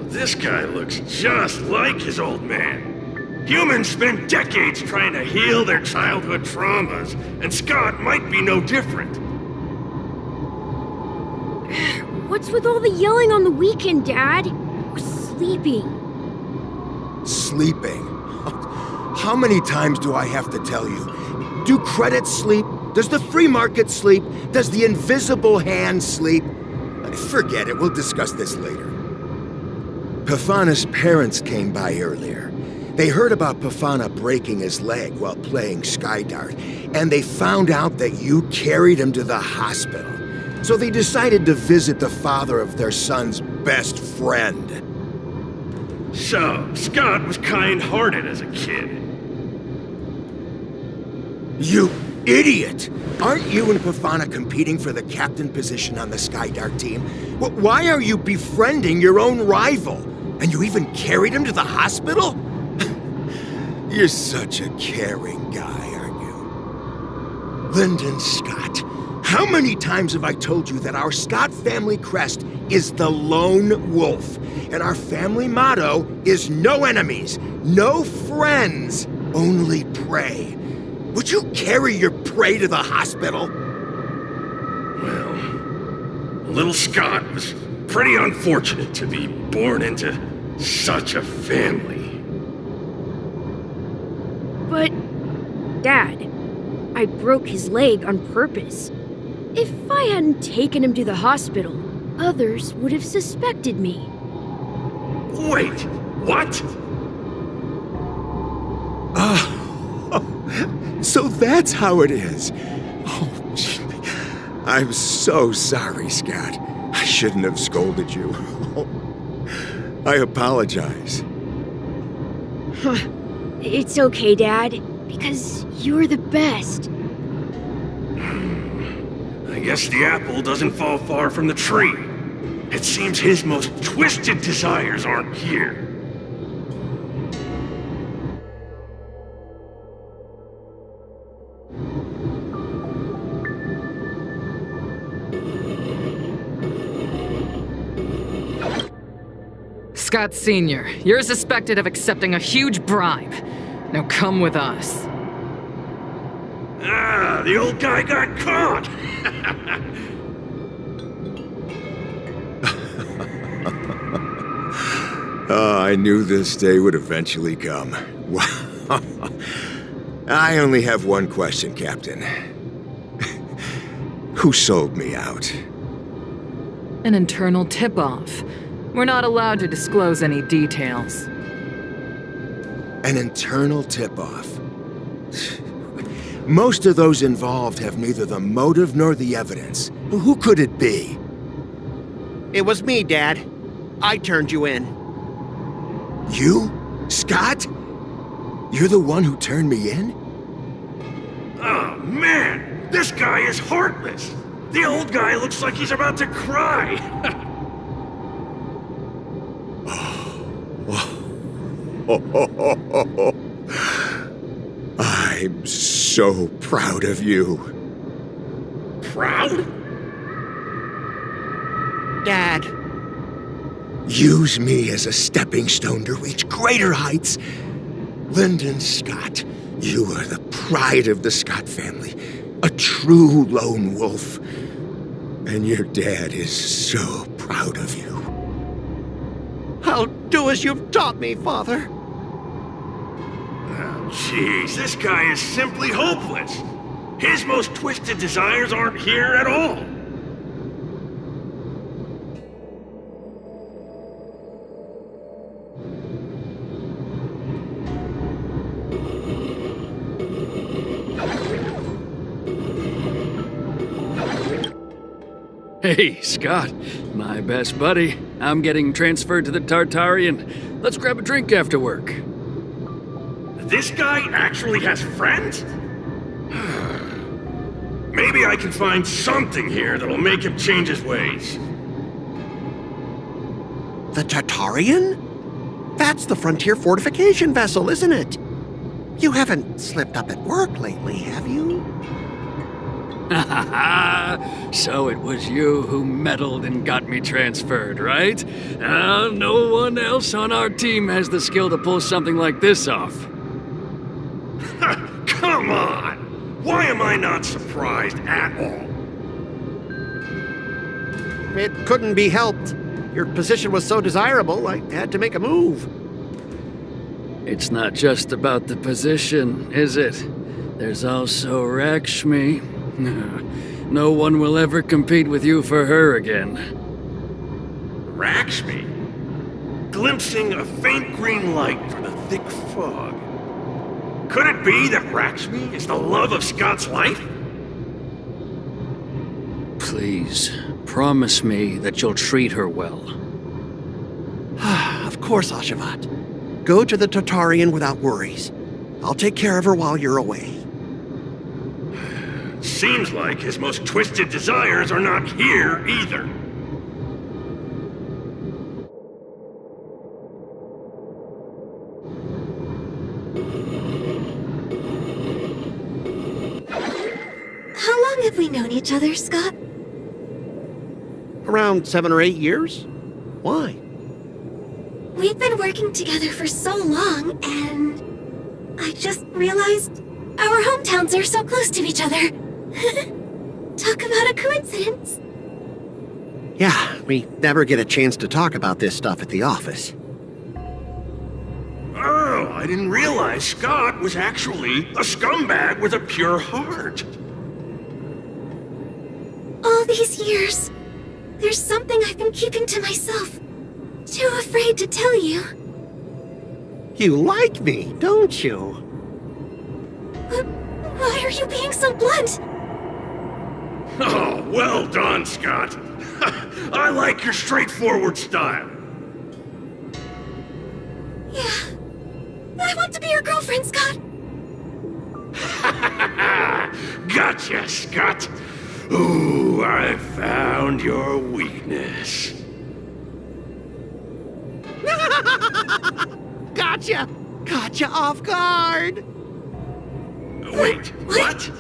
This guy looks just like his old man. Humans spend decades trying to heal their childhood traumas, and Scott might be no different. What's with all the yelling on the weekend, Dad? We're sleeping. Sleeping? How many times do I have to tell you? Do credits sleep? Does the free market sleep? Does the invisible hand sleep? Forget it, we'll discuss this later. Pafana's parents came by earlier. They heard about Pafana breaking his leg while playing Skydart, and they found out that you carried him to the hospital. So they decided to visit the father of their son's best friend. So, Scott was kind-hearted as a kid. You idiot! Aren't you and Pafana competing for the captain position on the Skydart team? Why are you befriending your own rival? And you even carried him to the hospital? You're such a caring guy, aren't you? Lyndon Scott, how many times have I told you that our Scott family crest is the lone wolf, and our family motto is no enemies, no friends, only prey. Would you carry your prey to the hospital? Well, little Scott was pretty unfortunate to be born into such a family. But, Dad, I broke his leg on purpose. If I hadn't taken him to the hospital, others would have suspected me. Wait, what? So that's how it is. Oh, gee. I'm so sorry, Scott. I shouldn't have scolded you. I apologize. It's okay, Dad, because you're the best. I guess the apple doesn't fall far from the tree. It seems his most twisted desires aren't here. Scott Sr., you're suspected of accepting a huge bribe. Now come with us. Ah, the old guy got caught! I knew this day would eventually come. I only have one question, Captain. Who sold me out? An internal tip-off. We're not allowed to disclose any details. An internal tip-off. Most of those involved have neither the motive nor the evidence. Who could it be? It was me, Dad. I turned you in. You? Scott? You're the one who turned me in? Oh, man! This guy is heartless! The old guy looks like he's about to cry! I'm so proud of you. Proud? Dad. Use me as a stepping stone to reach greater heights. Lyndon Scott, you are the pride of the Scott family. A true lone wolf. And your dad is so proud of you. I'll do as you've taught me, Father. Oh, jeez, this guy is simply hopeless. His most twisted desires aren't here at all. Hey, Scott, my best buddy. I'm getting transferred to the Tartarian. Let's grab a drink after work. This guy actually has friends? Maybe I can find something here that'll make him change his ways. The Tartarian? That's the frontier fortification vessel, isn't it? You haven't slipped up at work lately, have you? So it was you who meddled and got me transferred, right? No one else on our team has the skill to pull something like this off. Come on! Why am I not surprised at all? It couldn't be helped. Your position was so desirable, I had to make a move. It's not just about the position, is it? There's also Rakshmi. No one will ever compete with you for her again. Rakshmi? Glimpsing a faint green light through the thick fog. Could it be that Rakshmi is the love of Scott's life? Please, promise me that you'll treat her well. Of course, Ashavat. Go to the Tartarian without worries. I'll take care of her while you're away. Seems like his most twisted desires are not here either. How long have we known each other, Scott? Around 7 or 8 years? Why? We've been working together for so long, and I just realized our hometowns are so close to each other. Talk about a coincidence. Yeah, we never get a chance to talk about this stuff at the office. Oh, I didn't realize Scott was actually a scumbag with a pure heart. All these years, there's something I've been keeping to myself. Too afraid to tell you. You like me, don't you? Why are you being so blunt? Oh, well done, Scott. I like your straightforward style. Yeah. I want to be your girlfriend, Scott. Gotcha, Scott. Ooh, I found your weakness. Gotcha! Gotcha off guard! Wait, what?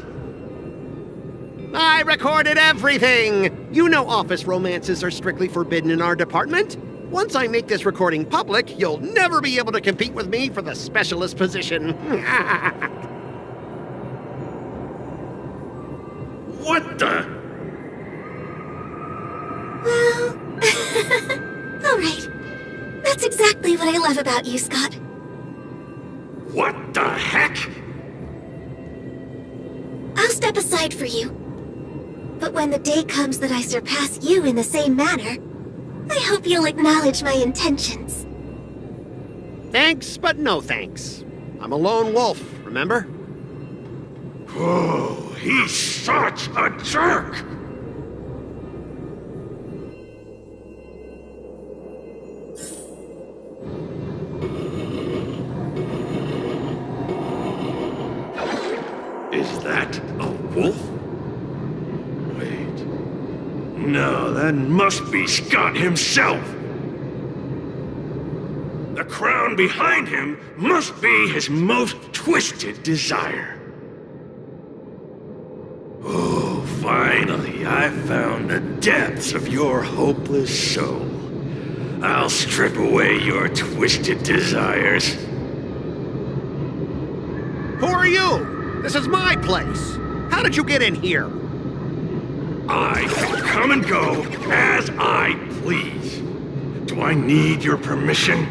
I recorded everything! You know office romances are strictly forbidden in our department. Once I make this recording public, you'll never be able to compete with me for the specialist position. What the? Well... Alright. That's exactly what I love about you, Scott. What the heck? I'll step aside for you. But when the day comes that I surpass you in the same manner, I hope you'll acknowledge my intentions. Thanks, but no thanks. I'm a lone wolf, remember? Oh, he's such a jerk! Is that a wolf? Wait. No, that must be Scott himself. The crown behind him must be his most twisted desire. Oh, finally, I found the depths of your hopeless soul. I'll strip away your twisted desires. Who are you? This is my place. How did you get in here? I can come and go as I please. Do I need your permission?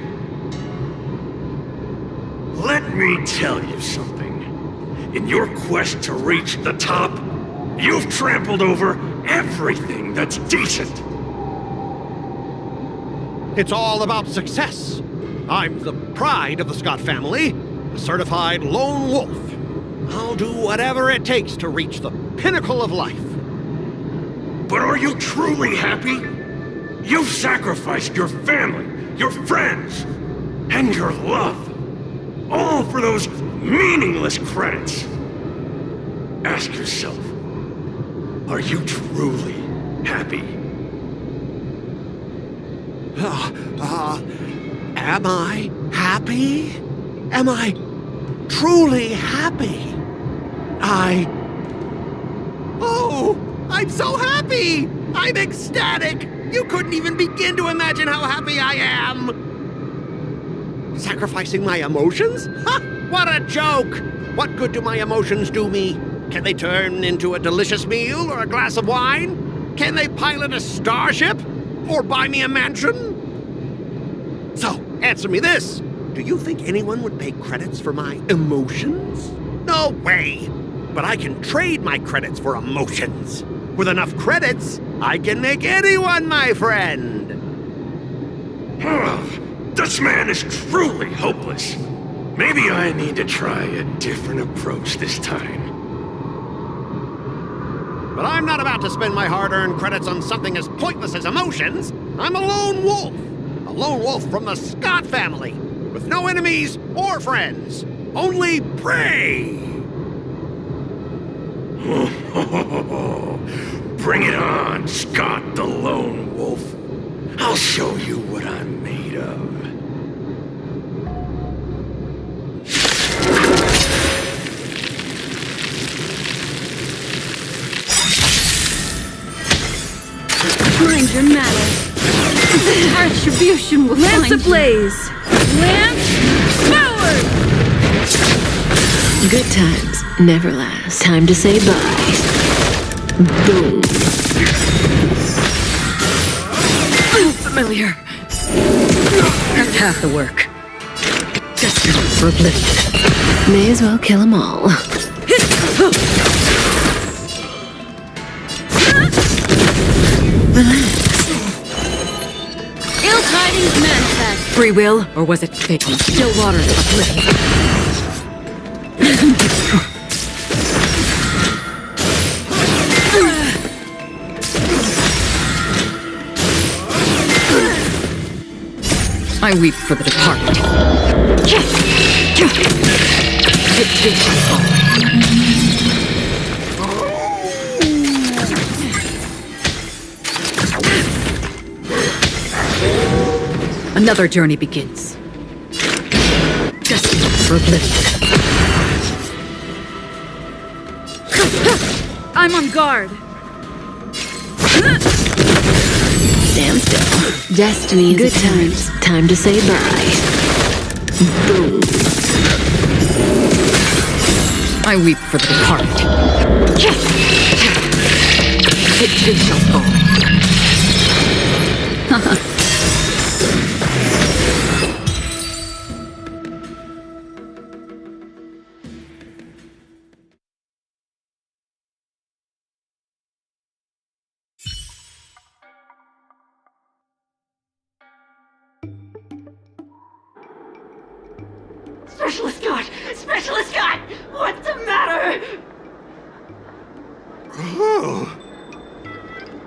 Let me tell you something. In your quest to reach the top, you've trampled over everything that's decent. It's all about success. I'm the pride of the Scott family, a certified lone wolf. I'll do whatever it takes to reach the pinnacle of life. But are you truly happy? You've sacrificed your family, your friends, and your love. All for those meaningless credits. Ask yourself, are you truly happy? Am I happy? Am I truly happy? Oh, I'm so happy! I'm ecstatic! You couldn't even begin to imagine how happy I am! Sacrificing my emotions? Ha! What a joke! What good do my emotions do me? Can they turn into a delicious meal or a glass of wine? Can they pilot a starship? Or buy me a mansion? So, answer me this. Do you think anyone would pay credits for my emotions? No way! But I can trade my credits for emotions. With enough credits, I can make anyone my friend. This man is truly hopeless. Maybe I need to try a different approach this time. But I'm not about to spend my hard-earned credits on something as pointless as emotions. I'm a lone wolf. A lone wolf from the Scott family. With no enemies or friends. Only prey. Bring it on, Scott the Lone Wolf. I'll show you what I'm made of. Mind your manners. Retribution will Lance find ablaze. Lance forward! Good times never last. Time to say bye. Boom. Unfamiliar. That's half the work. Destined for oblivion. May as well kill them all. Ill tidings manifest. Free will, or was it fate on still waters of oblivion? I weep for the departed. It did my fault. Another journey begins. Destined for oblivion. I'm on guard. Stand still. Destiny is good times. Time to say bye. Boom. I weep for the departed. It too shall fall. Specialist Scott! Specialist Scott! What's the matter?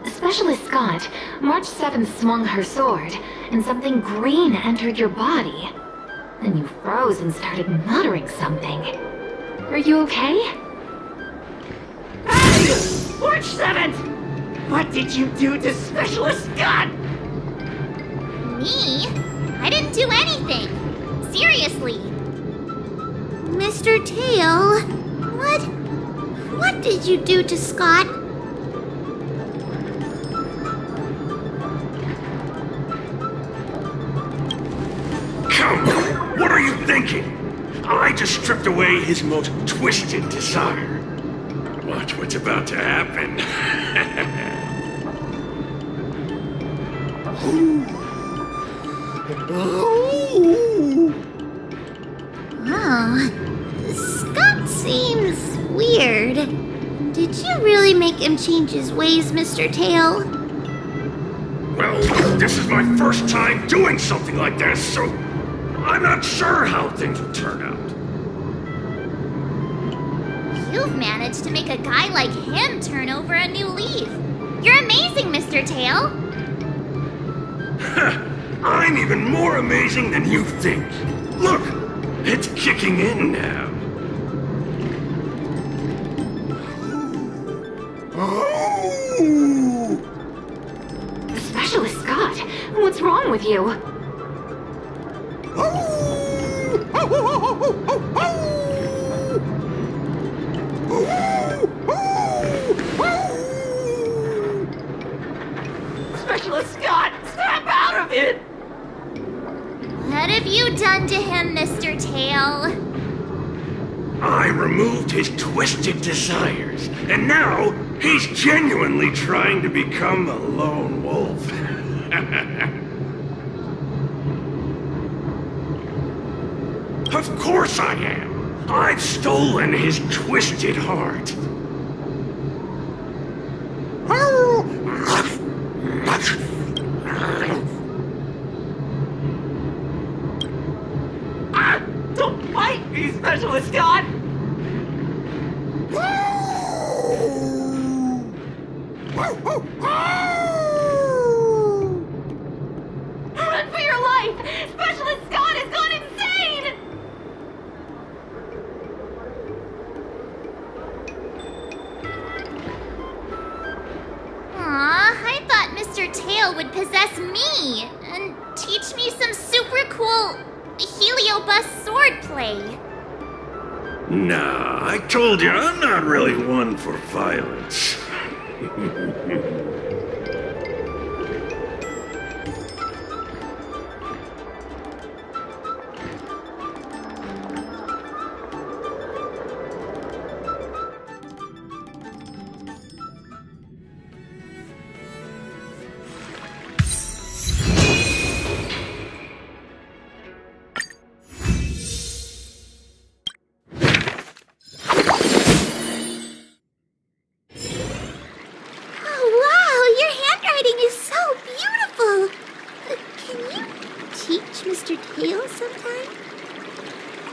Specialist Scott, March 7th swung her sword, and something green entered your body. Then you froze and started muttering something. Are you okay? Hey! March 7th! What did you do to Specialist Scott? Me? I didn't do anything. Seriously. Mr. Tail, what did you do to Scott? Come! What are you thinking? I just stripped away his most twisted desire. Watch what's about to happen. Oh, Scott seems weird. Did you really make him change his ways, Mr. Tail? Well, this is my first time doing something like this, so I'm not sure how things will turn out. You've managed to make a guy like him turn over a new leaf. You're amazing, Mr. Tail. I'm even more amazing than you think. Look, it's kicking in now. Specialist Scott, what's wrong with you? Specialist Scott, snap out of it! What have you done to him, Mr. Tail? I removed his twisted desires, and now he's genuinely trying to become a lone wolf. Of course I am. I've stolen his twisted heart. Don't bite me, Specialist Scott! Run for your life! Specialist Scott has gone insane! Aw, I thought Mr. Tail would possess me and teach me some super cool heliobus swordplay. Nah, I told you I'm not really one for violence.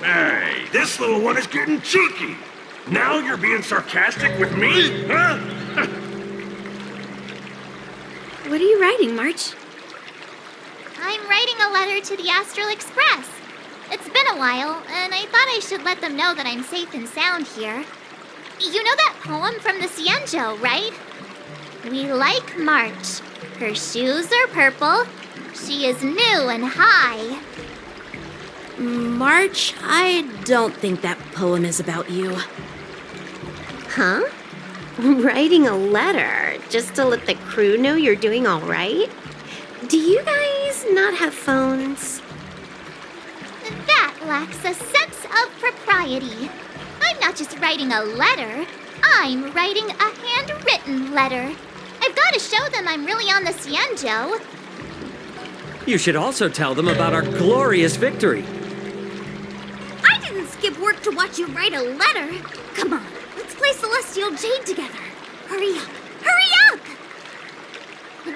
Hey, this little one is getting cheeky. Now you're being sarcastic with me, huh? What are you writing, March? I'm writing a letter to the Astralexpress. It's been a while, and I thought I should let them know that I'm safe and sound here. You know that poem from the Xianzhou, right? We like March. Her shoes are purple. She is new and high. March, I don't think that poem is about you. Huh? Writing a letter just to let the crew know you're doing all right? Do you guys not have phones? That lacks a sense of propriety. I'm not just writing a letter. I'm writing a handwritten letter. I've got to show them I'm really on the Xianzhou. You should also tell them about our glorious victory. I didn't skip work to watch you write a letter. Come on, let's play Celestial Jade together. Hurry up! Hurry up!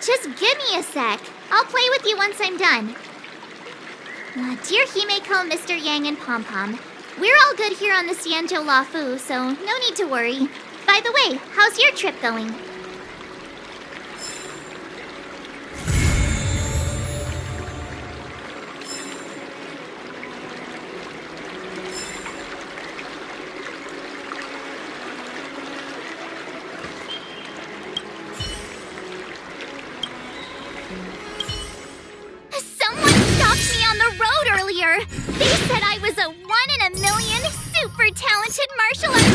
Just give me a sec. I'll play with you once I'm done. Dear Himeko, Mr. Yang, and Pom Pom, we're all good here on the Xianzhou Lafu, so no need to worry. By the way, how's your trip going? They said I was a 1 in a million super talented martial artist.